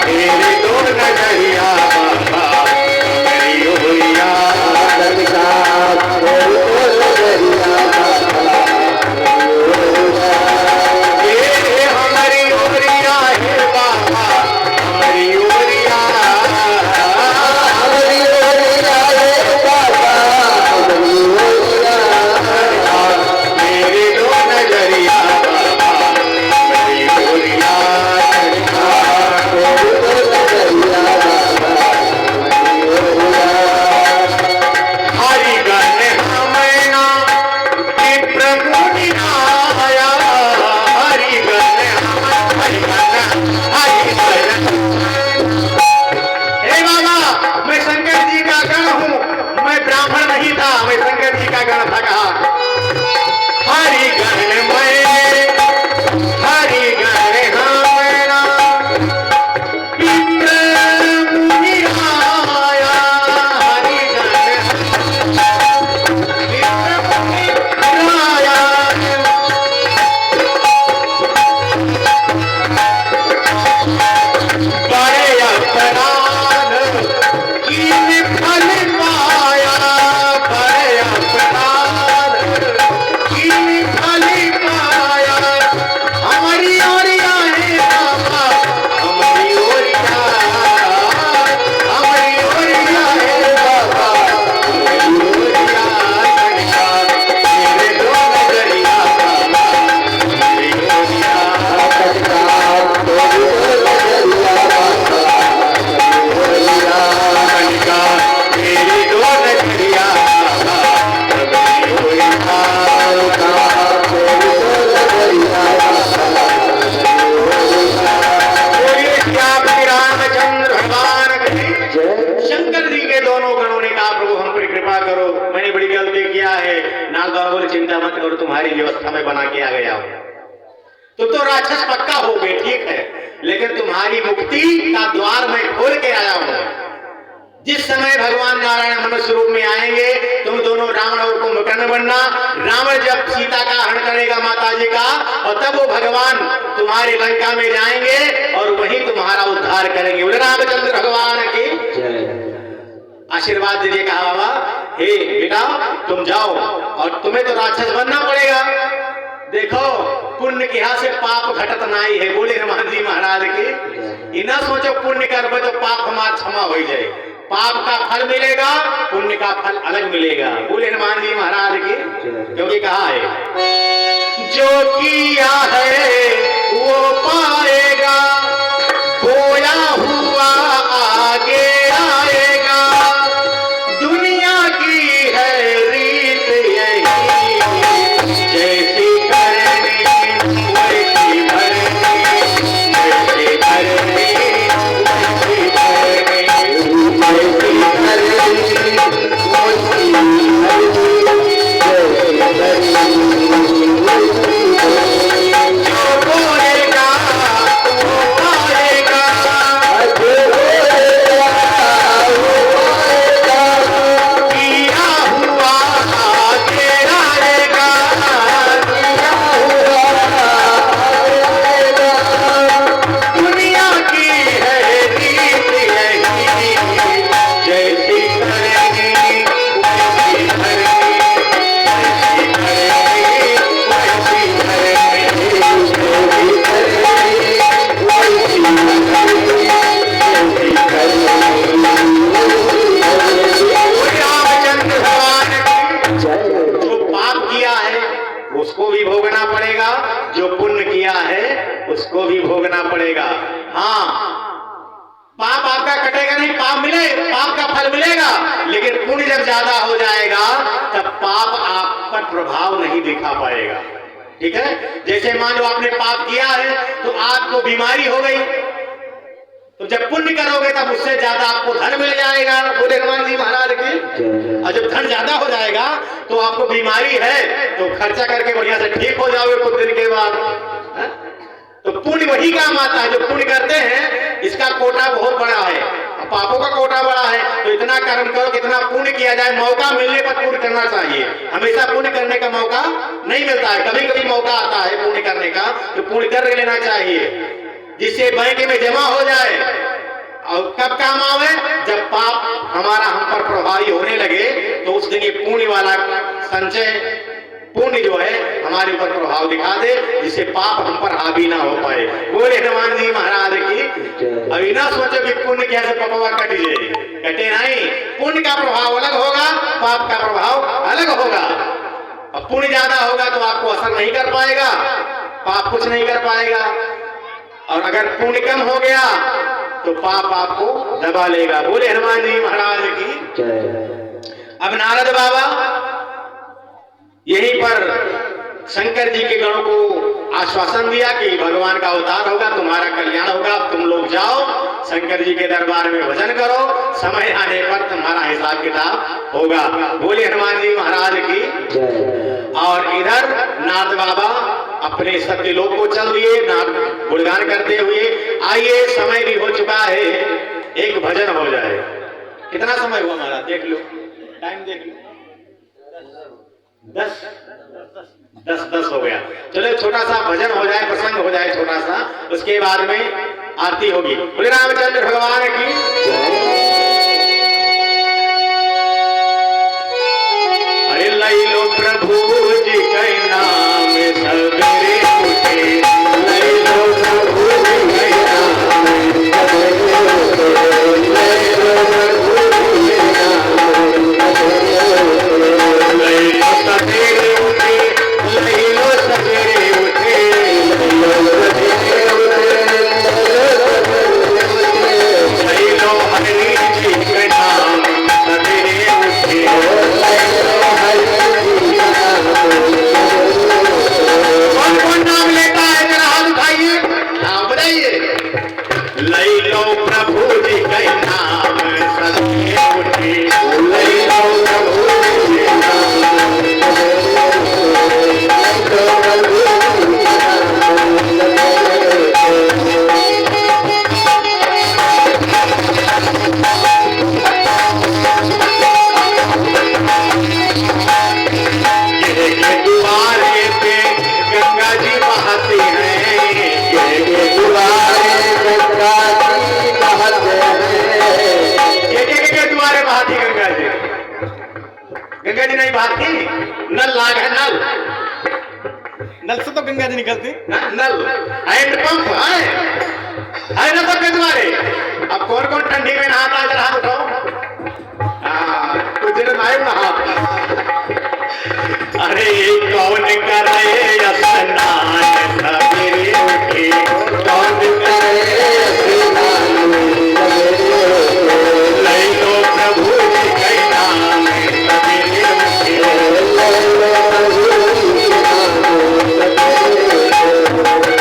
मेरे दो नजरिया, हमारी ओरिया, तनिका मेरे दो नजरिया, हमारी ओरिया, हे बाबा हमारी ओरिया, हमारी ओरिया, हे बाबा हमारी ओरिया, मेरे दो नजरिया, हमारी ओरिया, मेरे दो नजरिया, हरि गण हमना प्रभु निराया, हरि गण हरि गण हरि गण। हे बाबा, मैं शंकर जी का गण हूँ, मैं ब्राह्मण नहीं था, मैं शंकर जी का गण था। कहा हरि गण मैं, हरि गण हमना प्रभु निराया, हरि गण प्रभु निराया। बड़े अपराध कीन फल पाया, बड़े अपराध कीन फल पाया, हमारी ओरिया, हे बाबा हमारी ओरिया, हमारी ओरिया, हे बाबा हमारी ओरिया, तनिका मेरे दो नजरिया, हमारी ओरिया, तनिका मेरे दो नजरिया, तनिका मेरे दो नजरिया, हमारी ओरिया, बोलिए क्या श्री रामचंद्र भगवान की। शंकर जी के दोनों गणों ने कहा प्रभु हम पर कृपा करो, मैंने बड़ी गलती किया है। नारद बाबा बोले चिंता मत करो, तुम्हारी व्यवस्था में बना के आ गया हूं। तुम तो राक्षस पक्का हो गए, ठीक है, लेकिन तुम्हारी मुक्ति का द्वार मैं खोल के आया हूं। जिस समय भगवान नारायण मनुष्य रूप में आएंगे, तुम दोनों रावण और कुंभकर्ण बनना। रावण जब सीता का हरण करेगा माता जी का, और तब वो भगवान तुम्हारी लंका में जाएंगे और वहीं तुम्हारा उद्धार करेंगे। बोले रामचंद्र भगवान की आशीर्वाद दीजिए। कहा बाबा हे बेटा तुम जाओ और तुम्हें तो राक्षस बनना पड़ेगा। देखो पुण्य के हाथ से पाप घटत नहीं है। बोले हनुमान जी महाराज की, इना सोचो पुण्य करबे तो पाप हमारा क्षमा हो जाए, पाप का फल मिलेगा, पुण्य का फल अलग मिलेगा। बोले हनुमान जी महाराज की, क्योंकि कहा है जो किया है वो पाएगा, बोया हुआ आगे आएगा, दुनिया की है रीत यही, जैसी करनी वैसी भरनी, जैसी भरनी वैसी भरनी, वैसी भरनी वैसी भरनी, जो बोलेगा लेकिन पुण्य जब ज्यादा हो जाएगा तब पाप आप पर प्रभाव नहीं दिखा पाएगा। ठीक है, जैसे मान लो आपने पाप किया है तो आपको बीमारी हो गई, तो जब पुण्य करोगे तब उससे ज्यादा आपको धन मिल जाएगा। बोले हनुमान जी महाराज की। और जब धन ज्यादा हो जाएगा तो आपको बीमारी है तो खर्चा करके बढ़िया से ठीक हो जाओगे कुछ दिन के बाद। तो पुण्य वही काम आता है, जो पुण्य करते हैं इसका कोटा बहुत बड़ा है, पापों का कोटा बड़ा है। तो इतना कर्म करो, कितना पुण्य किया जाए, मौका मिलने पर पुण्य करना चाहिए। हमेशा पुण्य करने का मौका नहीं मिलता है, कभी कभी मौका आता है पुण्य करने का, तो पुण्य कर लेना चाहिए जिससे बैंक में जमा हो जाए। और कब काम आवे, जब पाप हमारा हम पर प्रभावी होने लगे तो उस दिन ये पुण्य वाला संचय, पुण्य जो है हमारे ऊपर प्रभाव दिखा दे, जिससे पाप हम पर हावी ना हो पाए। बोले हनुमान जी महाराज की। अभी ना सोचो कि पुण्य कैसे पपवा कट जाए, कटे नहीं। पुण्य का प्रभाव अलग होगा, पाप का प्रभाव अलग होगा। अब पुण्य ज्यादा होगा तो आपको असर नहीं कर पाएगा, पाप कुछ नहीं कर पाएगा। और अगर पुण्य कम हो गया तो पाप आपको दबा लेगा। बोले हनुमान जी महाराज की। अब नारद बाबा यहीं पर शंकर जी के गणों को आश्वासन दिया कि भगवान का अवतार होगा, तुम्हारा कल्याण होगा, तुम लोग जाओ शंकर जी के दरबार में भजन करो, समय आने पर तुम्हारा हिसाब किताब होगा। बोले हनुमान जी महाराज की। और इधर नारद बाबा अपने सत्यलोक को चल दिए, गुणगान करते हुए। आइए, समय भी हो चुका है, एक भजन हो जाए। कितना समय हुआ हमारा, देख लो टाइम, देख लो 10 हो गया। चलो छोटा सा भजन हो जाए, प्रसंग हो जाए छोटा सा, उसके बाद में आरती होगी। बोले रामचंद्र भगवान की। अरे लाई लो प्रभु जी के नाम सवेरे उठे, लाई लो प्रभु जी के नाम सवेरे, लाई लो प्रभु जी के नाम सवेरे उठे, लाई लो सवेरे उठे, लाई लो हरि जी के नाम सवेरे उठे, कौन नाम लेता है जरा हाथ उठाइए, हाँ बताइए। लई लो प्रभु जी के नाम सवेरे उठे, लई लो प्रभु जी के नाम दुआरे पे गंगा जी बहती है, दुआरे गंगा जी बहते हैं। के दुआरे बहती गंगा जी, गंगा जी नहीं बहती, नल लाग है, नल नल से तो गंगा जी निकलती, नल हैंड पंप है ना सबके द्वारे। अब कौन कौन ठंडी में नहाता है, हाथ उठाओ। कुछ दिन आए ना हाथ। अरे कौन करे स्नान सवेरे उठे, कौन करे स्नान सवेरे उठे, लई लो प्रभु जी के नाम सवेरे उठे, लई लो प्रभु जी के नाम सवेरे उठे।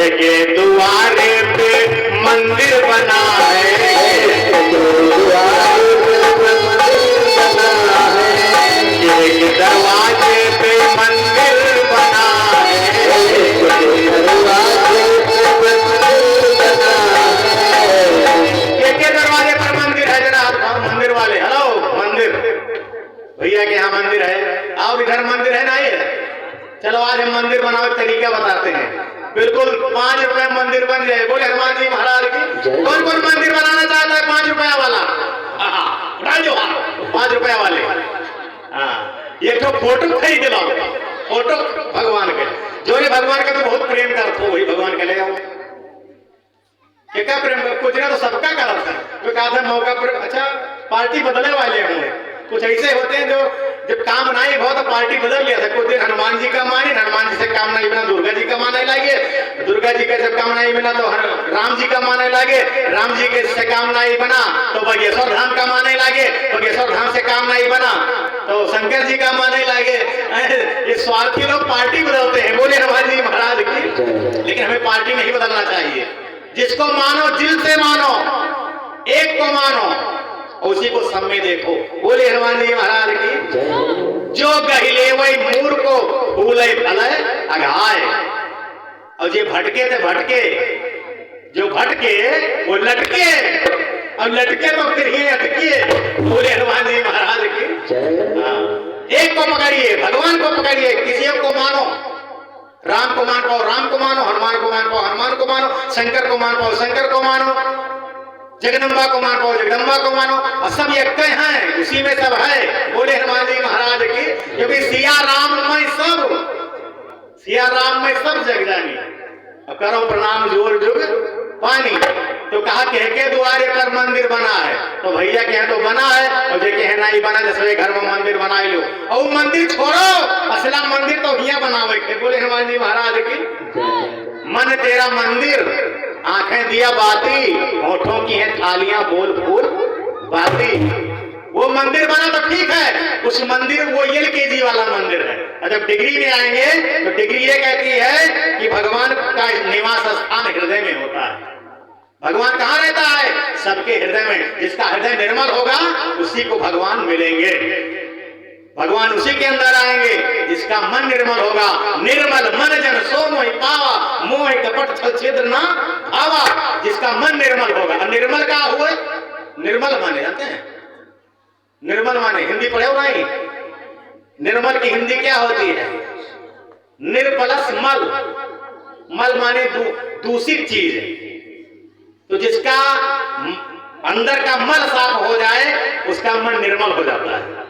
के द्वारे पे मंदिर बना है, के दरवाजे पे मंदिर बना है, के दरवाजे पर मंदिर है। जरा मंदिर वाले, हेलो मंदिर भैया के यहाँ मंदिर है, आओ इधर मंदिर है ना ये। चलो आज हम मंदिर बनाओ तरीका बताते हैं, बिल्कुल 5 रुपए मंदिर बन जाए। बोले हनुमान जी महाराज की। कौन कौन मंदिर बनाना चाहता है 5 रुपया वाला? उठा जो 5 रुपया वाले। हाँ, ये तो फोटो खरीद लो, फोटो भगवान के, जो ये भगवान का तो बहुत प्रेम करते हो वही भगवान के ले आओ। क्या प्रेम कुछ ना तो सबका करता है, तो कहा था मौका पर। अच्छा पार्टी बदलने वाले होंगे, कुछ ऐसे होते हैं जो जब काम नहीं हुआ तो पार्टी बदल लिया था। कुछ दिन हनुमान जी का माने, हनुमान जी से काम नहीं बना दुर्गा जी का माने लगे, दुर्गा जी का जब काम नहीं बना तो राम जी का माने लगे, राम जी के से काम नहीं बना तो बागेश्वर धाम का माने लगे, बागेश्वर धाम से काम नहीं बना तो शंकर जी का माने लगे। ये स्वार्थी लोग पार्टी बदलते हैं। बोले हनुमान जी महाराज की। लेकिन हमें पार्टी नहीं बदलना चाहिए, जिसको मानो दिल से मानो, एक को मानो, उसी को सब में देखो। बोले हनुमान जी महाराज की। जो गहिले वही मूर को भूले भले अघाए, और जो भटके थे भटके, जो भटके वो लटके, और लटके तो फिर ही अटके। बोले हनुमान जी महाराज की। एक को पकड़िए, भगवान को पकड़िए, किसी को मानो, राम को मान पाओ राम को मानो, हनुमान को मान पाओ हनुमान को मानो, शंकर को मान पाओ शंकर को मानो, जगदम्बा को मान पाओ जगदम्बा को मानो, और सब एक हैं, उसी में सब है। बोले हनुमान जी महाराज की। क्योंकि सिया राम में सब जग जानी। अब करो प्रणाम जोर जुग पानी। तो कहा के द्वारे पर मंदिर बना है, तो भैया के यहाँ तो बना है, और जे के नहीं बना जैसे घर में मंदिर बना लो, और वो मंदिर छोड़ो, असला मंदिर तो हिया बनावे के। बोले हनुमान जी महाराज की। मन तेरा मंदिर, आंखें दिया बाती, होठों की है थालियां बोल फूल बाती। वो मंदिर बना तो ठीक है, उस मंदिर वो LKG वाला मंदिर है। और जब डिग्री में आएंगे तो डिग्री ये कहती है कि भगवान का निवास स्थान हृदय में होता है। भगवान कहाँ रहता है? सबके हृदय में। जिसका हृदय निर्मल होगा उसी को भगवान मिलेंगे, भगवान उसी के अंदर आएंगे जिसका मन निर्मल होगा। निर्मल मन जन सो मोहि पावा, मोह कपट छल छिद्र ना भावा। जिसका मन निर्मल होगा। और निर्मल का हुए, निर्मल माने जानते हैं? निर्मल माने हिंदी पढ़े हो नहीं? निर्मल की हिंदी क्या होती है? निर्पलस मल। मल माने दूषित चीज। तो जिसका अंदर का मल साफ हो जाए उसका मन निर्मल हो जाता है।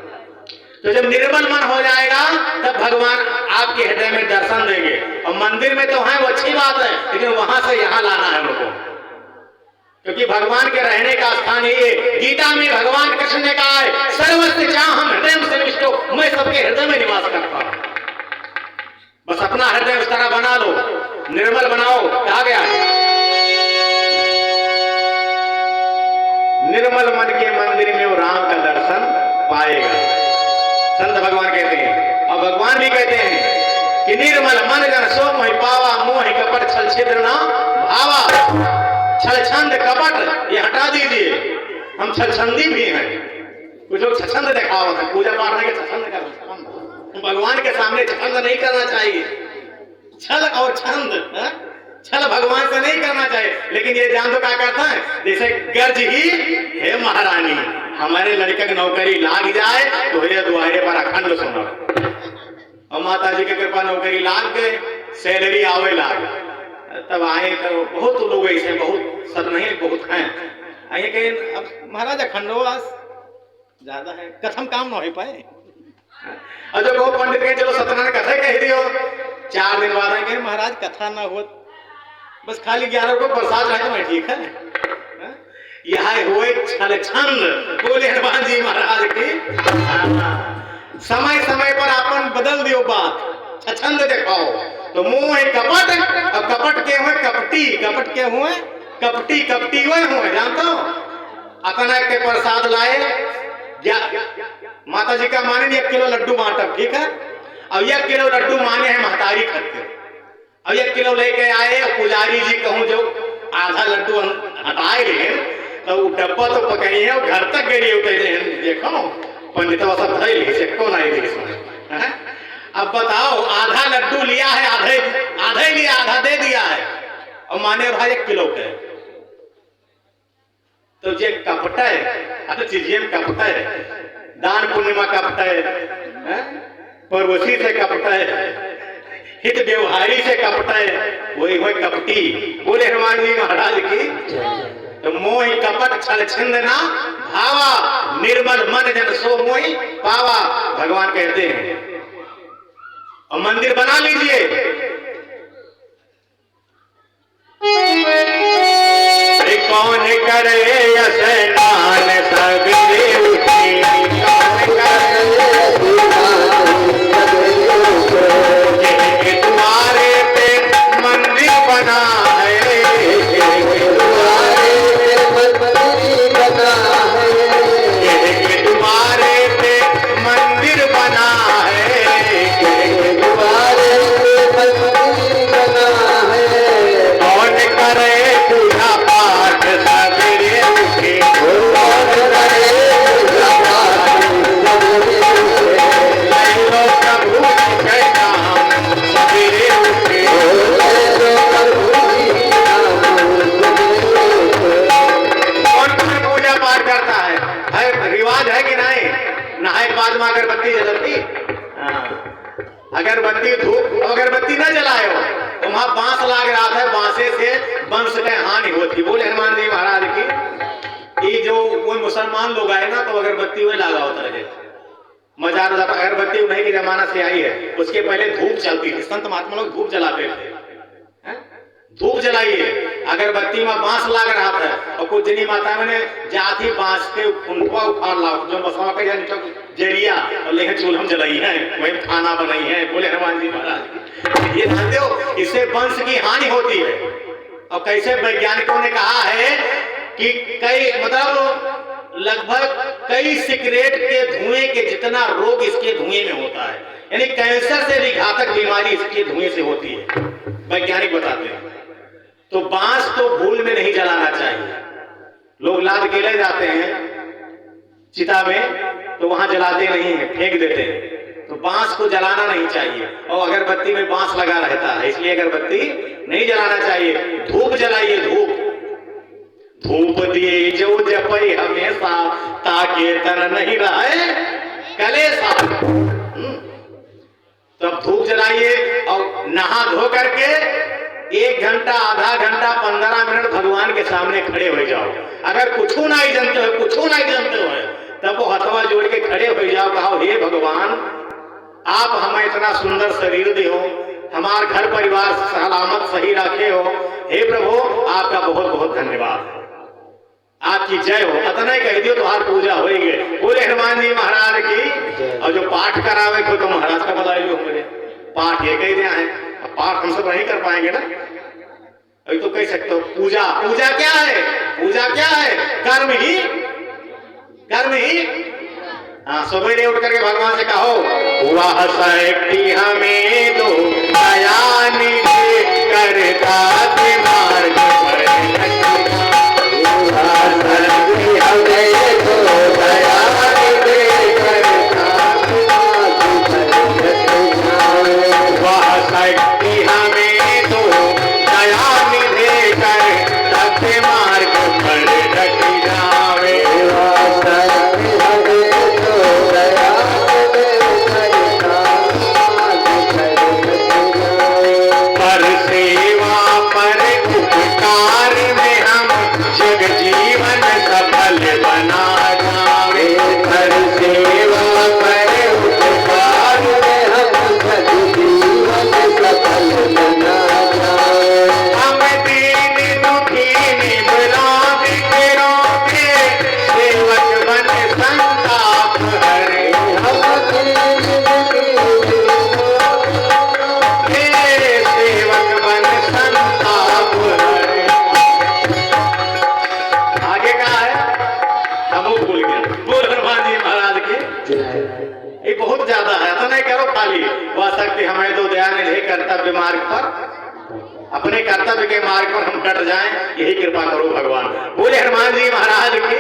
तो जब निर्मल मन हो जाएगा तब भगवान आपके हृदय में दर्शन देंगे। और मंदिर में तो है वो अच्छी बात है, लेकिन वहां से यहां लाना है उनको, क्योंकि भगवान के रहने का स्थान ये। गीता में भगवान कृष्ण ने कहा है सर्वस्य चाहम हृदय से विष्टो, मैं सबके हृदय में निवास करता हूं। बस अपना हृदय उस तरह बना लो, निर्मल बनाओ। कहा गया निर्मल मन के मंदिर में वो राम का दर्शन पाएगा। संत भगवान कहते हैं, और भगवान भी कहते हैं कि निर्मल मन जन सो मोहि पावा, मोह कपट छल छिद्र ना भावा। छल छंद कपट ये हटा दीजिए, हम छलछंदी भी हैं। कुछ लोग छछंद दिखाओ, पूजा पाठ में छछंद कर, भगवान के सामने छछंद नहीं करना चाहिए। छल और छंद छल भगवान से नहीं करना चाहिए। लेकिन ये जान तो क्या करता है, जैसे गर्ज ही हे महारानी, हमारे लड़के की नौकरी लाग जाए तो हे द्वारे पर अखंड सुनो। और माता जी की कृपा नौकरी लाग गए, सैलरी आवे लाग, तब आए तो बहुत लोग ऐसे, बहुत सब नहीं बहुत हैं आइए कहीं। अब महाराज अखंडवास ज्यादा है, कथम काम न हो पाए। और जब वो पंडित कहे चलो सत्यनारायण कथा कह दियो, 4 दिन बाद आएंगे महाराज कथा ना हो, बस खाली 11 को प्रसाद रहे तो मैं ठीक है। यह हुए छल छंद। बोले हनुमान जी महाराज की। समय समय पर अपन बदल दियो बात, छछंद दिखाओ। तो मुंह है कपट, और कपट के हुए कपटी, कपट के हुए कपटी, कपटी हुए जानते हो। अपना के प्रसाद लाए, माता जी का माने 1 किलो लड्डू बांटा, ठीक है। अब 1 किलो लड्डू माने है महतारी खत्ते, अब 1 किलो लेके आए, पुजारी जी कहूँ जो आधा लड्डू हटाए गए तो डब्बा तो पकड़ी है, घर तक गई उतरे देखो पंडितवा सब धैल से को नहीं दे इसमें। अब बताओ आधा लड्डू लिया है, आधे लिया, आधा दे दिया है और माने भाई 1 किलो के तो जे कपट है, तो चीजें कपट है, दान पुण्य में कपट है, पड़ोसी से कपट है, हित व्यवहारी से कपट है, वही वही कपटी। बोले हनुमान जी महाराज की। तो मोहि कपट छल छिंद ना भावा, निर्मल मन जन सो मोहि पावा, भगवान कहते हैं। और मंदिर बना लीजिए, कौन करे स्नान सगरे उठी, कौन करे तुम्हारे पे मंदिर बना है, तुम्हारे पे मंदिर बना है, कौन करे पूजा पाठ सवेरे उठे, प्रभु के नाम सवेरे उठे। कौन पूजा पाठ करता है रिवाज है कि नहीं? नहाए बाद में अगरबत्ती जलती, अगरबत्ती धूप अगरबत्ती न जलाए हो तो वहां बांस लाग रहा था, बांसे से वंश में हानि होती। बोले हनुमान जी महाराज की। ये जो वो मुसलमान लोग आए ना तो अगरबत्ती में लगा होता है, मजार अगरबत्ती उन्हीं के जमाना से आई है। उसके पहले धूप चलती थी, संत महात्मा लोग धूप जलाते थे। धूप जलाइए, अगरबत्ती में बांस लाग रहा था और कुछ जनी माता ने जाती बांस के उनका उखाड़ ला जो बसवा के जरिया और लेकर चूल्हा जलाई है, वही खाना बनाई है। बोले हनुमान जी महाराज ये जानते हो इससे वंश की हानि होती है। और कैसे वैज्ञानिकों ने कहा है कि कई मतलब लगभग कई सिगरेट के धुएं के जितना रोग इसके धुएं में होता है, यानी कैंसर से भी घातक बीमारी इसके धुएं से होती है, वैज्ञानिक बताते हैं। तो बांस तो भूल में नहीं जलाना चाहिए। लोग लाद के ले जाते हैं चिता में तो वहां जलाते नहीं है, फेंक देते हैं। तो बांस को जलाना नहीं चाहिए और अगरबत्ती में बांस लगा रहता है, इसलिए अगरबत्ती नहीं जलाना चाहिए। धूप जलाइए, धूप दिए जो जपई हमेशा, ताके तर नहीं रहे कलेसा। तब धूप जलाइए और नहा धो करके 1 घंटा, आधा घंटा, 15 मिनट भगवान के सामने खड़े हो जाओ। अगर कुछ नहीं जानते हो, कुछ नहीं जानते हो तब वो हथवा जोड़ के खड़े हो जाओ, कहो हे भगवान आप हमें इतना सुंदर शरीर दे हो, हमार घर परिवार सलामत सही रखे हो, हे प्रभु आपका बहुत बहुत धन्यवाद, आपकी जय हो। इतना ही कह दियो तो हर पूजा होगी। बोले हनुमान जी महाराज की। और जो पाठ करावे को तो महाराज का बताइए मेरे पाठ ये कह दिया है, पाठ हम सब नहीं कर पाएंगे ना, अभी तो कह सकते हो पूजा। पूजा क्या है? पूजा क्या है? कर्म ही, कर्म ही। हाँ, सवेरे उठ करके भगवान से कहो वाह शक्ति हमें दो दया निधि करता मार्ग पर, हमें दो दया निधि करता, वाह शक्ति हमें दो दया निधि कर मार्ग पर रख जावे, पर सेवा पर उपकार में हम जग जीवन सफल बना जावे, पर सेवा पर उपकार में हम जग जीवन सफल बना जावे। हम दीन दुखी निमलाद के रोके सेवक बन संताप हरे, सेवक बन संताप हरे। आगे का है हम भूल गए। बोल हनुमान जी महाराज की। ये बहुत ज्यादा है, तो नहीं करो खाली वह शक्ति हमें दो दया निधि कर्तव्य मार्ग पर अपने कर्तव्य के मार्ग पर हम डट जाएं, यही कृपा करो भगवान। बोले हनुमान जी महाराज की।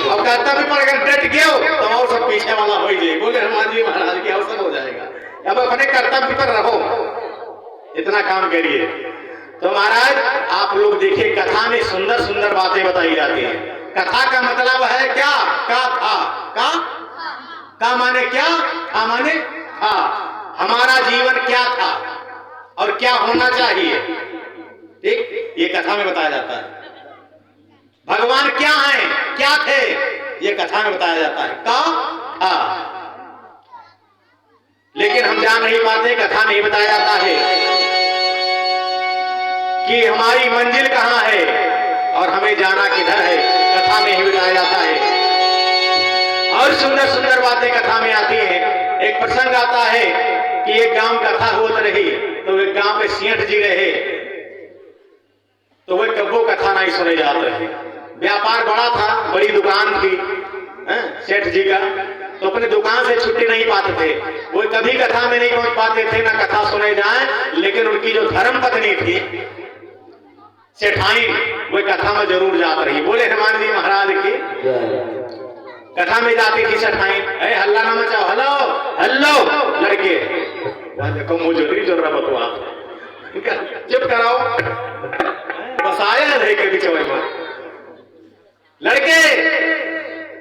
अब कर्तव्य पर अगर डट गए तो और सब पीछे वाला हो जाए। बोले हनुमान जी महाराज की, और सब हो जाएगा। अब अपने कर्तव्य पर रहो, इतना काम करिए। तो महाराज आप लोग देखिए, कथा में सुंदर सुंदर बातें बताई जाती हैं। कथा का मतलब है क्या? का माने क्या? का माने हमारा जीवन क्या था और क्या होना चाहिए, ठीक, ये कथा में बताया जाता है। भगवान क्या है, क्या थे, ये कथा में बताया जाता है। का लेकिन हम जान नहीं पाते, कथा में ही बताया जाता है कि हमारी मंजिल कहां है और हमें जाना किधर है, कथा में ही बताया जाता है। और सुंदर सुंदर बातें कथा में आती हैं। एक प्रसंग आता है कि एक गांव कथा होत रही, तो एक गांव में सेठ जी रहे, तो वह कब्बो कथा नहीं सुने जाते रहे। व्यापार बड़ा था, बड़ी दुकान थी सेठ जी का, तो अपने दुकान से छुट्टी नहीं पाते थे। वो कभी कथा में नहीं पहुंच पाते थे, ना कथा सुने जाए। लेकिन उनकी जो धर्म पत्नी थी सेठाई, वो कथा में जरूर जात रही। बोले हनुमान जी महाराज की। कथा में जाती थी सेठाई, हल्ला ना मचाओ, हेलो हेलो लड़के, देखो मुझे जोर रहा बतवा, चुप कराओ, बस आया है के पीछे में लड़के,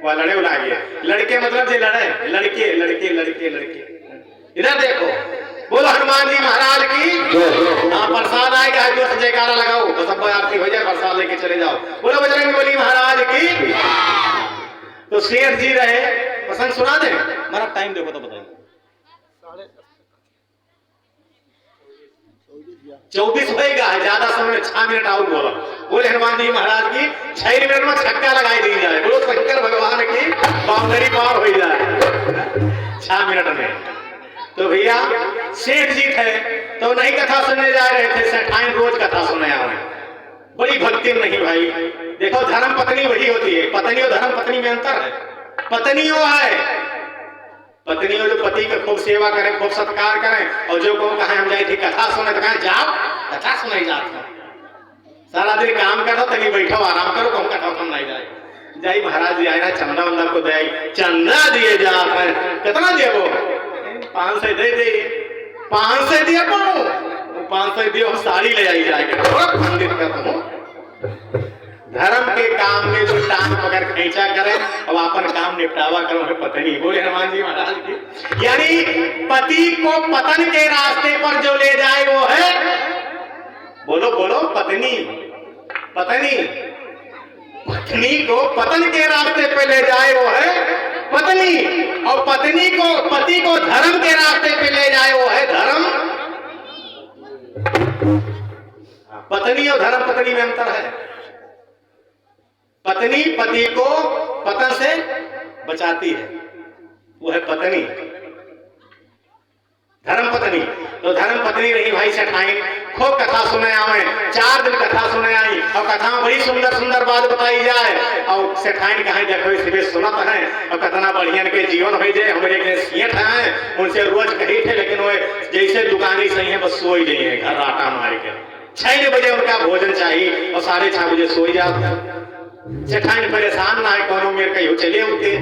वह लड़े उला गया। लड़के मतलब जे लड़े, लड़के लड़के लड़के लड़के, इधर देखो। बोलो हनुमान जी महाराज की। प्रसाद आएगा, जो जयकारा लगाओ तो सब आरती हो जाए, प्रसाद लेके चले जाओ। बोलो बजरंगबली महाराज की। तो शेर जी रहे, प्रसंग सुना दे, हमारा टाइम देखो तो बताइए। 24 होगा, ज्यादा समय 6 मिनट और बोलो। बोले हनुमान जी महाराज की। 6 मिनट में छक्का लगाई दी जाए। बोलो शंकर भगवान की, बाउंड्री पार हो जाए 6 मिनट में। तो भैया सेठ जी थे, तो नहीं कथा सुनने जा रहे थे, सेठाइन रोज कथा सुने आ रहे। बड़ी भक्ति नहीं भाई। देखो धर्म पत्नी वही होती है, पत्नी और धर्म पत्नी में अंतर है। पत्नी वो है, पत्नी जो पति का खूब सेवा करें, खूब सत्कार करें, और जो कहो कहा हम जाए थे कथा सुने, तो कहा जाओ कथा सुनाई जाता। सारा दिन काम करो, तभी बैठो आराम करो, कहूँ कथा सुन नहीं जाए। जाई महाराज जी आए, चंदा वंदा को दे, चंदा दिए जाता है। कितना दिए वो? 500 दे दे, 500 दिया, 500 दियो, साड़ी ले आई जाएगा, मंदिर का तुम धर्म के काम में जो टांग पकड़ खींचा करें और अपन काम निपटावा करो है पत्नी। बोले हनुमान जी महाराज की। यानी पति को पतन के रास्ते पर जो ले जाए वो है, बोलो बोलो, पत्नी। पत्नी पत्नी को पतन के रास्ते पे ले जाए वो है पत्नी, और पत्नी को पति को धर्म के रास्ते पे ले जाए वो है धर्म। पत्नी और धर्म पत्नी में अंतर है। पत्नी पति को पतन से बचाती है, वो है पत्नी। धर्म पत्नी तो धर्म पत्नी नहीं भाई सेठाई। खूब कथा सुने आवे, 4 दिन कथा सुने आई, और कथा में बड़ी सुंदर सुंदर बात बताई जाए। और सेठाई कहे देखो इसमें सुनत है, और कितना बढ़िया के जीवन हो जाए। हमारे एक सेठ हैं, उनसे रोज कही थे, लेकिन वो जैसे दुकानी सही है बस सोई नहीं है, घर आटा मार के 6 बजे उनका भोजन चाहिए, और 6:30 बजे सोई जाते। सेठाई परेशान ना है, कोनो मेरे कहीं चले होते।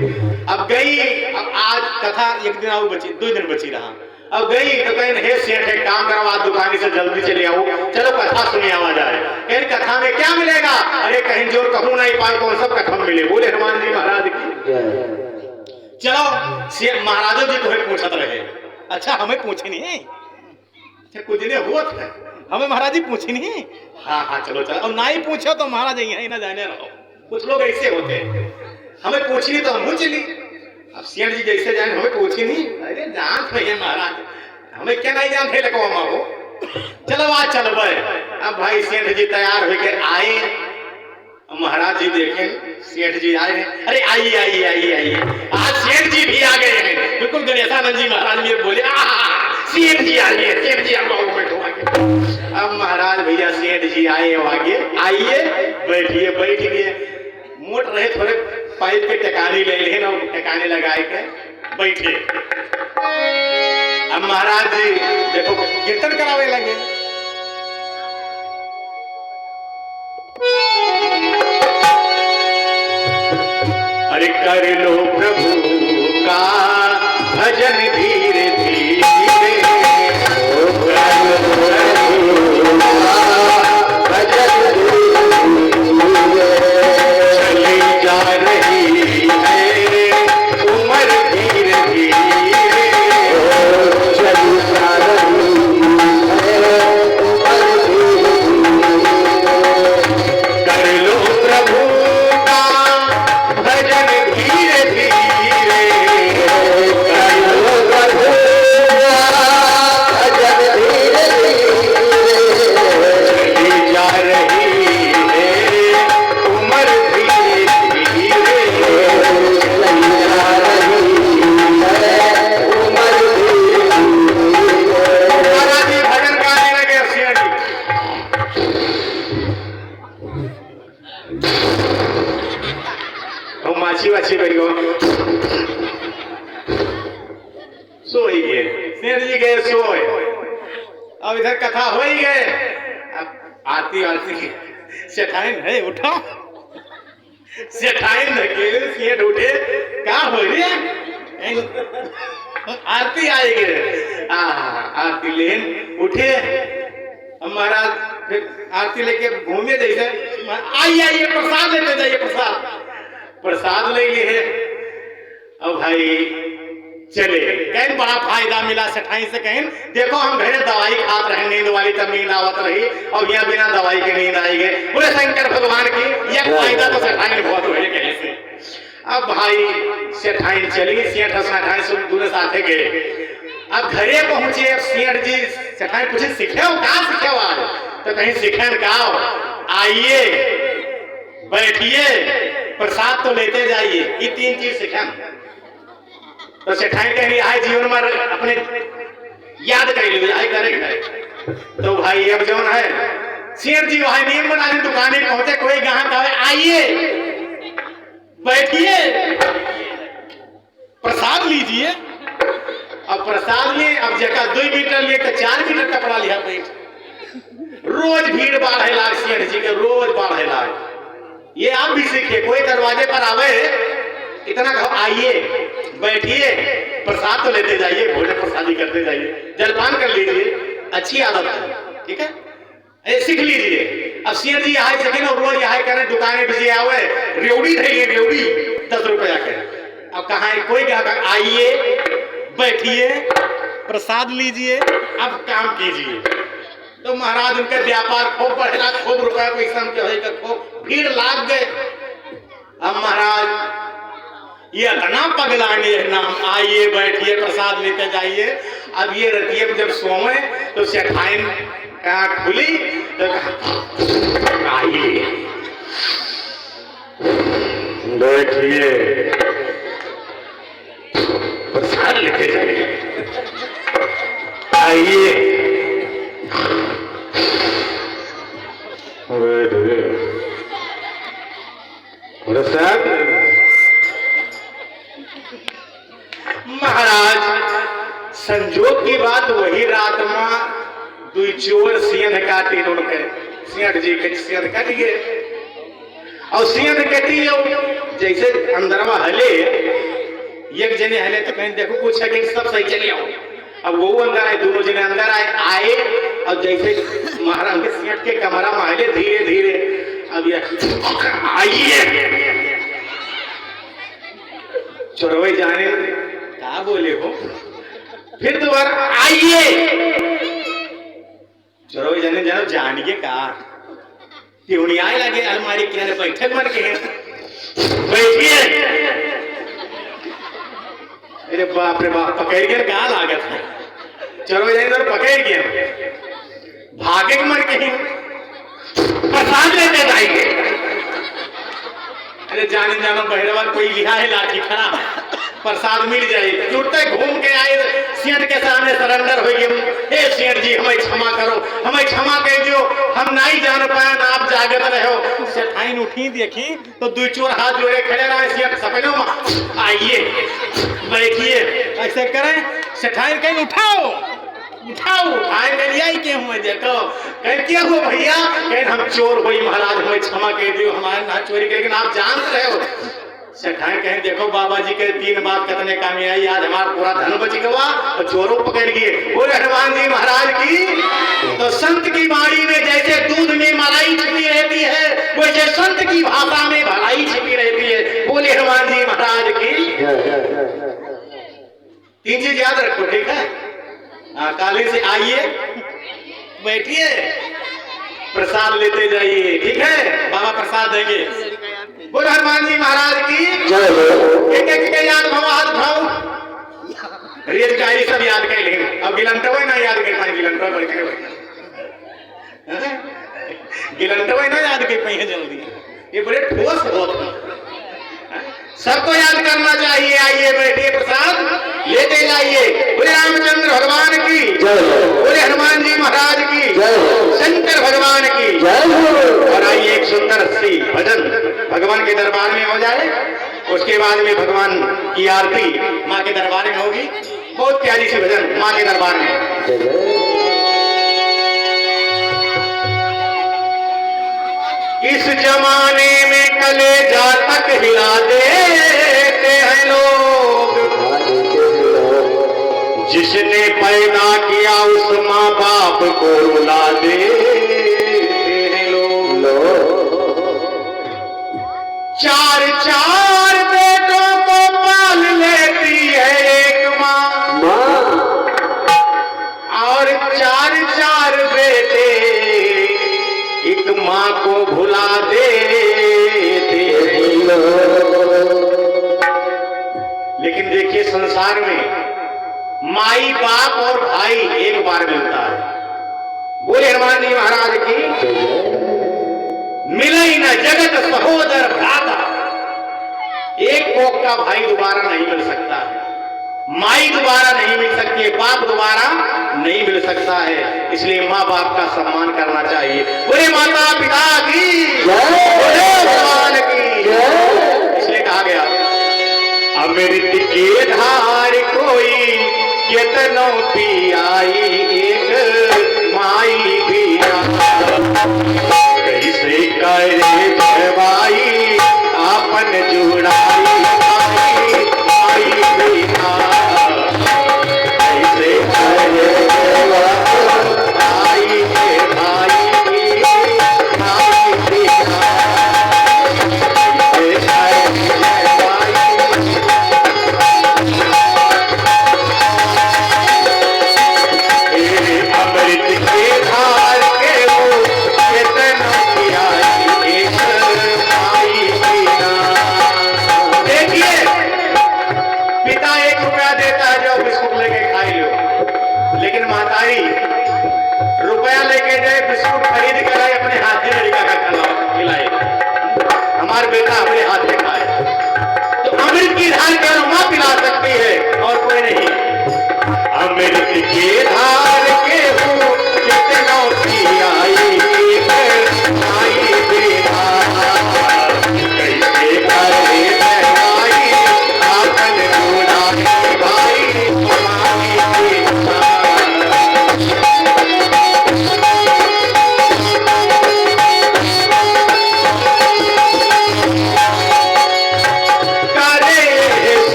अब गई, अब आज कथा एक दिन और बची, 2 दिन बची रहा। अब गई तो कहीं हे सेठ एक काम करो, आज दुकानी से जल्दी चले आओ, चलो कथा सुनी आवा जाए। कहीं कथा में क्या मिलेगा? अरे कहीं जो कहूं नहीं पाए कौन सब कथा में मिले। बोले हनुमान जी महाराज की। चलो महाराजो जी तुम्हें पूछत रहे, अच्छा हमें पूछे नहीं, कुछ दिन हुआ था हमें महाराज जी पूछे नहीं। हाँ हाँ चलो चलो, और ना ही पूछो तो महाराज यही ना जाने रहो। कुछ लोग ऐसे होते हैं, हमें पूछनी तो हम चली। अब सियान जी जैसे जाए हमें पूछी नहीं, अरे जानते हैं महाराज, हमें क्या नहीं जानते लको माओ। चलो आज चल भाई। अब भाई सेठ जी तैयार होके आए, महाराज जी देखें सेठ जी आए हैं। अरे आइए आइए आइए आइए, आज सेठ जी भी आ गए हैं। बिल्कुल गणेशानंद जी महाराज जी बोले सेठ जी आइए, सेठ जी आओ बैठो आगे। अब महाराज भैया सेठ जी आए आगे, आइए बैठिए, बैठ गए। मोट रहे थोड़े पाइप के टकाने ले लेना, टकाने लगाए के बैठे। अब महाराज जी देखो कीर्तन करावे लगे। अरे कर लो प्रभु का भजन धीरे धीरे, चली जा रही है उम्र धीरे धीरे, चली जा रही है कर लो प्रभु का भजन धीरे धीरे, कर लो प्रभु का भजन धीरे धीरे, चली जा रही है उम्र धीरे धीरे, चली जा रही है उम्र धीरे धीरे। महाराज जी भजन गाने लगे सिंह जी, माछी वाछी बैठ गो सो ही गए, सेठ जी गए सोए। अब इधर कथा हो ही गए, अब आरती आरती सेठाइन है उठो, सेठाइन सेठ उठे, क्या हो रही है आरती आएगी, आरती लेन उठे। अब महाराज फिर आरती लेके घूमे जैसे, आइए आइए प्रसाद लेते जाइए, प्रसाद ले लिए। अब भाई चले, कहीं बड़ा फायदा मिला सेठाई से, कहीं देखो हम घरे दवाई खात रहे, नींद वाली तब नींद आवत रही, और यहाँ बिना दवाई के नींद आई गए। बोले शंकर भगवान की यह फायदा तो सेठाई ने बहुत हुए कहीं से। अब भाई सेठाई चली, सेठ सेठाई से दूर साथे गए। अब घरे पहुंचे, अब सेठ जी सेठाई पूछे सीखे हो, कहा सीखे हो आज? तो कहीं सीखे का आइए बैठिए प्रसाद तो लेते जाइए, ये 3 चीज सीखे। तो सेठाई कह रही आए जीवन में अपने याद कर लो, आए करे। तो भाई अब जो है शेर जी वहां नियम बना ली, दुकाने पहुंचे, कोई ग्राहक आए आइए बैठिए प्रसाद लीजिए। अब प्रसाद लिए, अब जगह 2 मीटर लिए तो 4 मीटर कपड़ा लिया बैठ। रोज भीड़ बाढ़े लाग शेर जी के, रोज बाढ़े लाग। ये आप भी सीखिए, कोई दरवाजे पर आवे इतना कहो आइए बैठिए प्रसाद तो लेते जाइए, भोजन प्रसादी करते जाइए, जलपान कर लीजिए, अच्छी आदत है, ठीक है, सीख लीजिए। अब शेर जी यहाँ सके ना, रोज यहाँ करें, दुकानें बिजी आवे, रेवड़ी धैलिए, रेवड़ी 10 रुपया के। अब कहा कोई आइए बैठिए प्रसाद लीजिए, अब काम कीजिए। तो महाराज उनका व्यापार खूब बढ़ेगा, खूब रुपया पैसा खूब भीड़ लाग गए। अब महाराज ये इतना पगलाने नाम, आइए बैठिए प्रसाद लेते जाइए। अब ये रतिये में जब सोए तो सेठाइन आँख खुली तो आइए बैठिए प्रसाद लेते जाइए, आइए प्रसाद। महाराज संजोग की बात, वही रात में 2 चोर सिंह काटी उनके, सिंह जी के सिंह काट गए। और सिंह कटी जैसे अंदर में हले, एक जने हले तो कहीं देखो कुछ सेकंड सब सही चले आओ। अब वो अंदर आए, दोनों जने अंदर आए और जैसे महाराज के सिंह के कमरा में हले धीरे धीरे, अब ये आइए चोरवे जाने क्या बोले हो, फिर दोबारा आइए चोरवे जाने जानो जानिए का क्यों नहीं आए लगे, अलमारी किनारे बैठक मन के बैठिए। अरे बाप रे बाप, पकड़ के क्या लागत है, चोरवे जाने तो पकड़ गया, भागे मन के प्रसाद लेते जाएंगे। अरे जाने जानो बहरवा कोई लिहा है लाठी खड़ा, प्रसाद मिल जाए, जुटते घूम के आए सेठ के सामने सरेंडर हो गए। हे सेठ जी हमें क्षमा करो, हमें क्षमा कर दो, हम नहीं जान पाए ना, आप जागत रहो। सेठाइन उठी देखी तो 2 चोर हाथ जोड़े खड़े रहे, सेठ सपनों में आइए बैठिए ऐसे करें। सेठाइन कहीं उठाओ उठाओ, उठाए करिए के हुए देखो, कह क्या हो भैया, कह हम चोर हुई महाराज, हमें क्षमा कर दियो, हमारे ना चोरी करके, आप जान रहे हो। सेठाई कहे देखो बाबा जी के 3 बात कितने काम में आई, आज हमारा पूरा धन बच गया और चोरों पकड़ लिए। बोले हनुमान जी महाराज की। तो संत की वाणी में जैसे दूध में मलाई छिपी रहती है, वैसे संत की भाषा में भलाई छिपी रहती है। बोले हनुमान जी महाराज की। 3 चीज याद रखो, ठीक है? काली से आइए, बैठिए, प्रसाद लेते जाइए, ठीक है? बाबा प्रसाद देंगे। बोले हनुमान जी महाराज की। एक याद भाव हाथ उठाओ। रेत गाड़ी सब याद कर लेंगे। अब गिलंटो ना याद कर पाए, गिलंटो बढ़ के गिलंटो ना याद कर पाए जल्दी। ये बड़े ठोस बहुत सबको याद करना चाहिए। आइए बैठिए, प्रसाद लेते जाइए। बोले रामचंद्र भगवान की, बोले हनुमान जी महाराज की, शंकर भगवान की। और आइए एक सुंदर सी भजन भगवान के दरबार में हो जाए, उसके बाद में भगवान की आरती माँ के दरबार में होगी। बहुत प्यारी सी भजन माँ के दरबार में। इस जमाने में कलेजा तक हिला देते हैं लोग, जिसने पैदा किया उस माँ बाप को रुला देते हैं लोग। 4 बेटों को पाल लेती है एक माँ, और 4 बेटे एक माँ को भुला देते हैं। लेकिन देखिए संसार में माई बाप और भाई एक बार मिलता है। बोले हनुमान जी महाराज की। मिले ही न जगत सहोदर भ्राता, एक कोख का भाई दोबारा नहीं मिल सकता है, माई दोबारा नहीं मिल सकती है, बाप दोबारा नहीं मिल सकता है। इसलिए माँ बाप का सम्मान करना चाहिए। बोले माता पिता की, बोले भगवान की। इसलिए कहा गया अमृत के धार कोई कितनो पियाई, एक माई भी कैसे करे भाई आपन जुड़ाई, आई भी कैसे करे आई के भाई रुपया लेके जाए, बिस्कुट खरीद कर आए, अपने हाथ से लड़का का खिलाए, हमारे बेटा अपने हाथ से खाए। तो अमृत की धार केवल मां पिला सकती है और कोई नहीं। अमृत की धार के हो कितना पियाई, आई बेटा कैसे करे भाई आपन जुड़ाई, भाई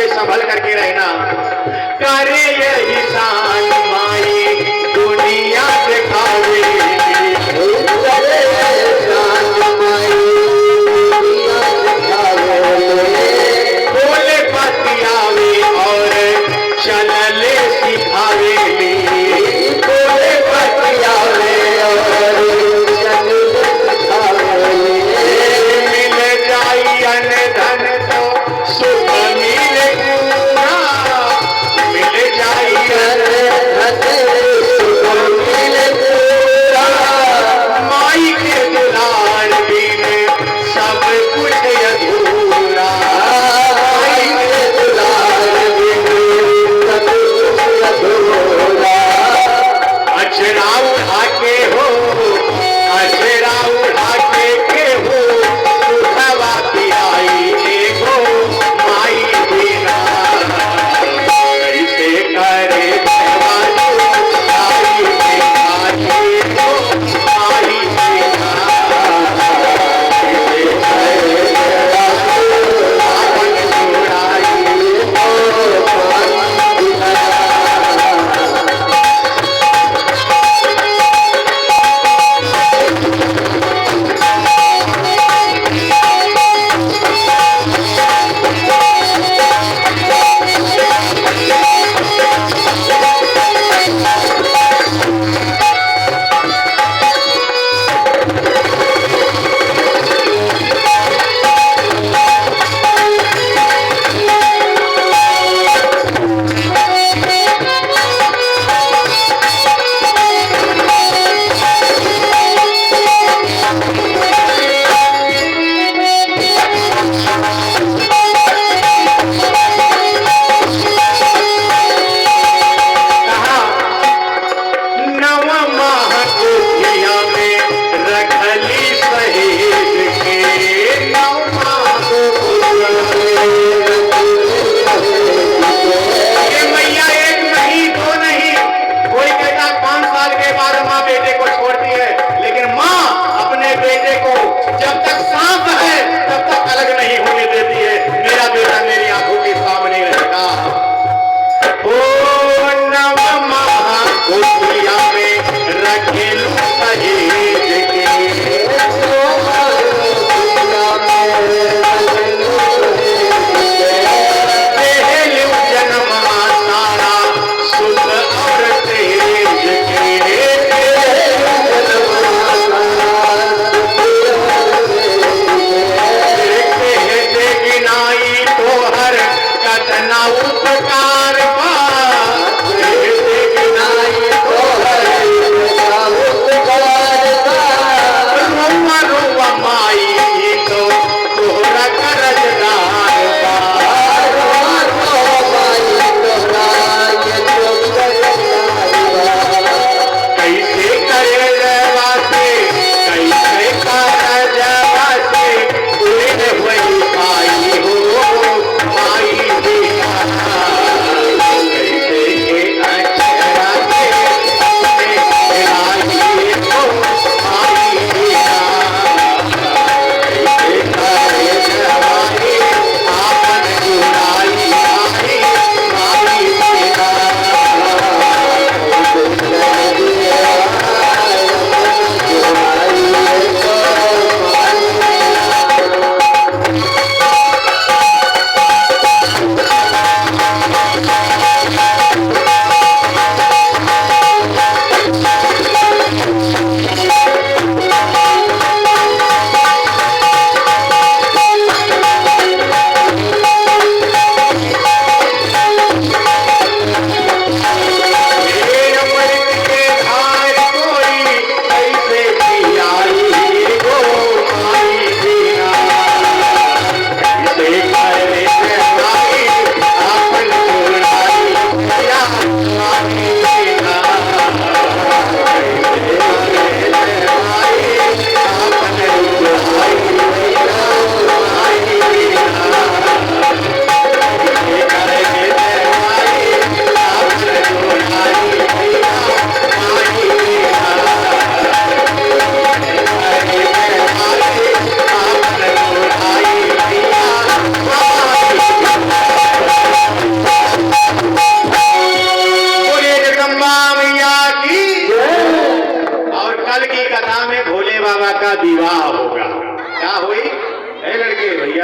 संभल करके रहना। करे यही शान माई दुनिया दिखावे, बोले बतियावे और चलले सिखावे, बोले बतियावे और चलले सिखावे। मिल जाई अन धन तो सुख मिले पूरा, मिल जाई अन धन सुख मिले पूरा। माई के दुलार बिन सब कुछ अधूरा, माई के दुलार बिन सब कुछ अधूरा। अचरा उठा के हो, अचरा उठा के हो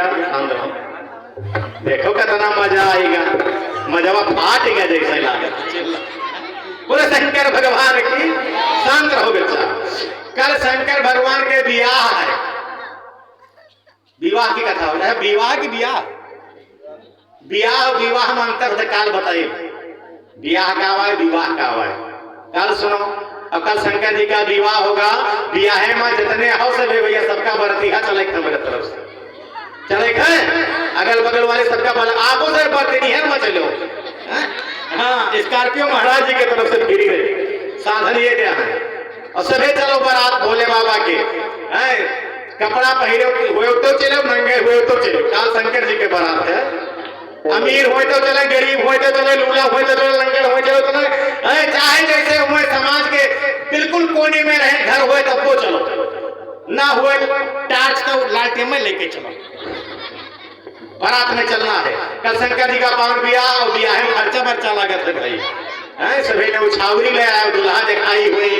भैया शांत रहो, देखो कितना मजा आएगा, मजावा फाटेगा जैसे लागत। बोले शंकर भगवान की, शांत रहो बच्चा। कल शंकर भगवान के विवाह है, विवाह की कथा हो रहा है। विवाह की विवाह विवाह में अंतर होता, काल बताइए विवाह का हुआ है, विवाह का हुआ है। कल सुनो, अब कल शंकर जी का विवाह होगा। विवाह में जितने हो सब भैया सबका बरतिहा चले मेरे तरफ से चले, अगल बगल वाले सबका बल आपो से बरती है ना चलो। हाँ, स्कॉर्पियो महाराज जी की तरफ से फ्री रहे, साधन ये क्या है। और सभी चलो बारात भोले बाबा के, कपड़ा पहरे हुए तो चलो, नंगे हुए तो चलो। काल शंकर जी के बारात है। अमीर हो तो चले, गरीब हो तो चले, लूला हो तो चले, लंगड़ हो तो चले, चाहे जैसे हुए समाज के बिल्कुल कोने में रहे, घर हुए तब वो चलो, ना हुए टार्च तो लालटेन में लेके चलो, बारात में चलना है। कल शंकर जी का पावन विवाह, और विवाह में खर्चा बर्चा लागत है भाई। सभी ने उछावरी ले आया, दुल्हा दिखाई हुई,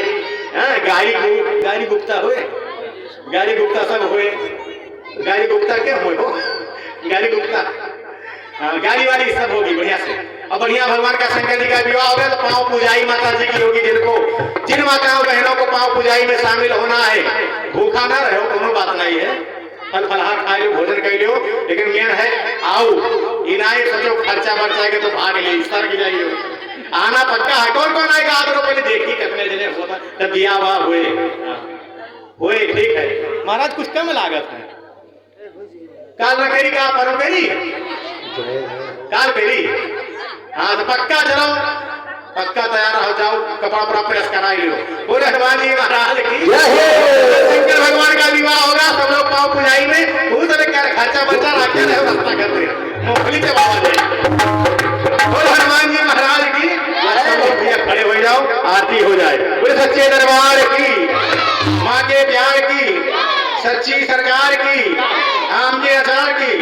गाड़ी गुप्ता हुए, गाड़ी गुप्ता सब हुए। गाड़ी गुप्ता क्या हुए हो, गाड़ी गुप्ता गाड़ी वाली सब होगी बढ़िया से। और बढ़िया भगवान का शंकर जी का विवाह हो गया तो पांव पूजाई माता जी की होगी। जिन माताओं बहनों को पांव पूजाई में शामिल होना है, भूखा ना रहो, कोनो बात नहीं है, फल फलहार खा लो, भोजन कर लो, लेकिन मेन है आओ, इनाए सोचो खर्चा बर्चा के तो भाग ले, स्तर की जाइए, आना पक्का है। कौन कौन आएगा आप लोग पहले देखी कितने जने होता, तब विवाह हुए, ठीक है महाराज, कुछ कम लागत है। काल नकेरी का परोपेरी, काल पेरी, हाँ तो पक्का चलो, पक्का तैयार हो जाओ, कपड़ा वपड़ा प्रेस करा लो। बोले हनुमान जी महाराज की, शंकर भगवान का विवाह होगा, सब लोग पाँव पुजाई में बहुत खर्चा बर्चा रखे रहे, रास्ता करते मूंगफली के बाबा जाए। बोले हनुमान जी महाराज की, सब लोग भैया खड़े हो जाओ, आरती हो जाए। बोले सच्चे दरबार की, माँ के प्यार की, सच्ची सरकार की, आम के अचार की।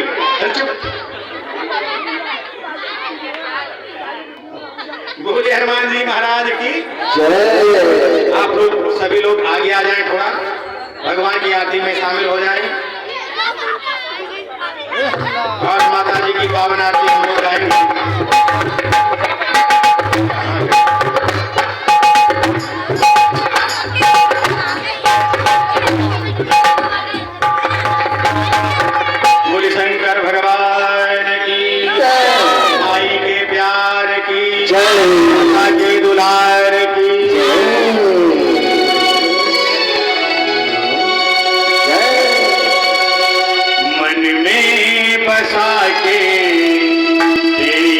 बोले हनुमान जी महाराज की जय। आप लोग सभी लोग आगे आ जाएं, थोड़ा भगवान की आरती में शामिल हो जाएं, और माता जी की पावन आरती हम लोग गाएंगे। बोले शंकर भगवान की जय, माई के प्यार की जय, माता के दुलार की जय। मन में बसा के तेरी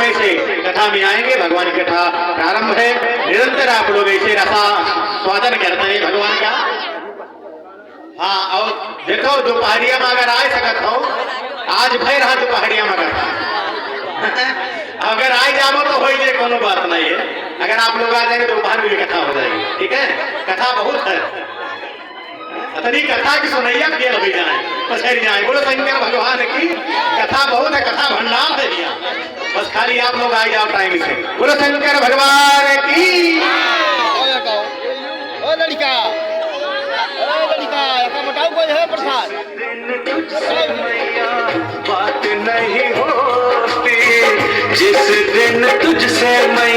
समय से कथा में आएंगे। भगवान की कथा प्रारंभ है। निरंतर आप लोग ऐसे रसा स्वादन करते हैं भगवान का। हाँ, और देखो दोपहरिया में अगर आ सकत हो, आज भर रहा दोपहरिया में अगर आ जाओ तो हो जाए, कोनो बात नहीं है। अगर आप लोग आ जाएंगे तो दोपहर में भी कथा हो जाएगी, ठीक है। कथा बहुत है, अतनी कथा की सुनैया खेल हो जाए, पछेर जाए। बोलो शंकर भगवान की कथा बहुत है, कथा भंडार है भैया। बस खाली आप लोग आ जाओ टाइम से। बोलो शंकर भगवान की। ओ लड़का बताओ, कोई है प्रसाद? बात नहीं होती जिस दिन तुझसे मैं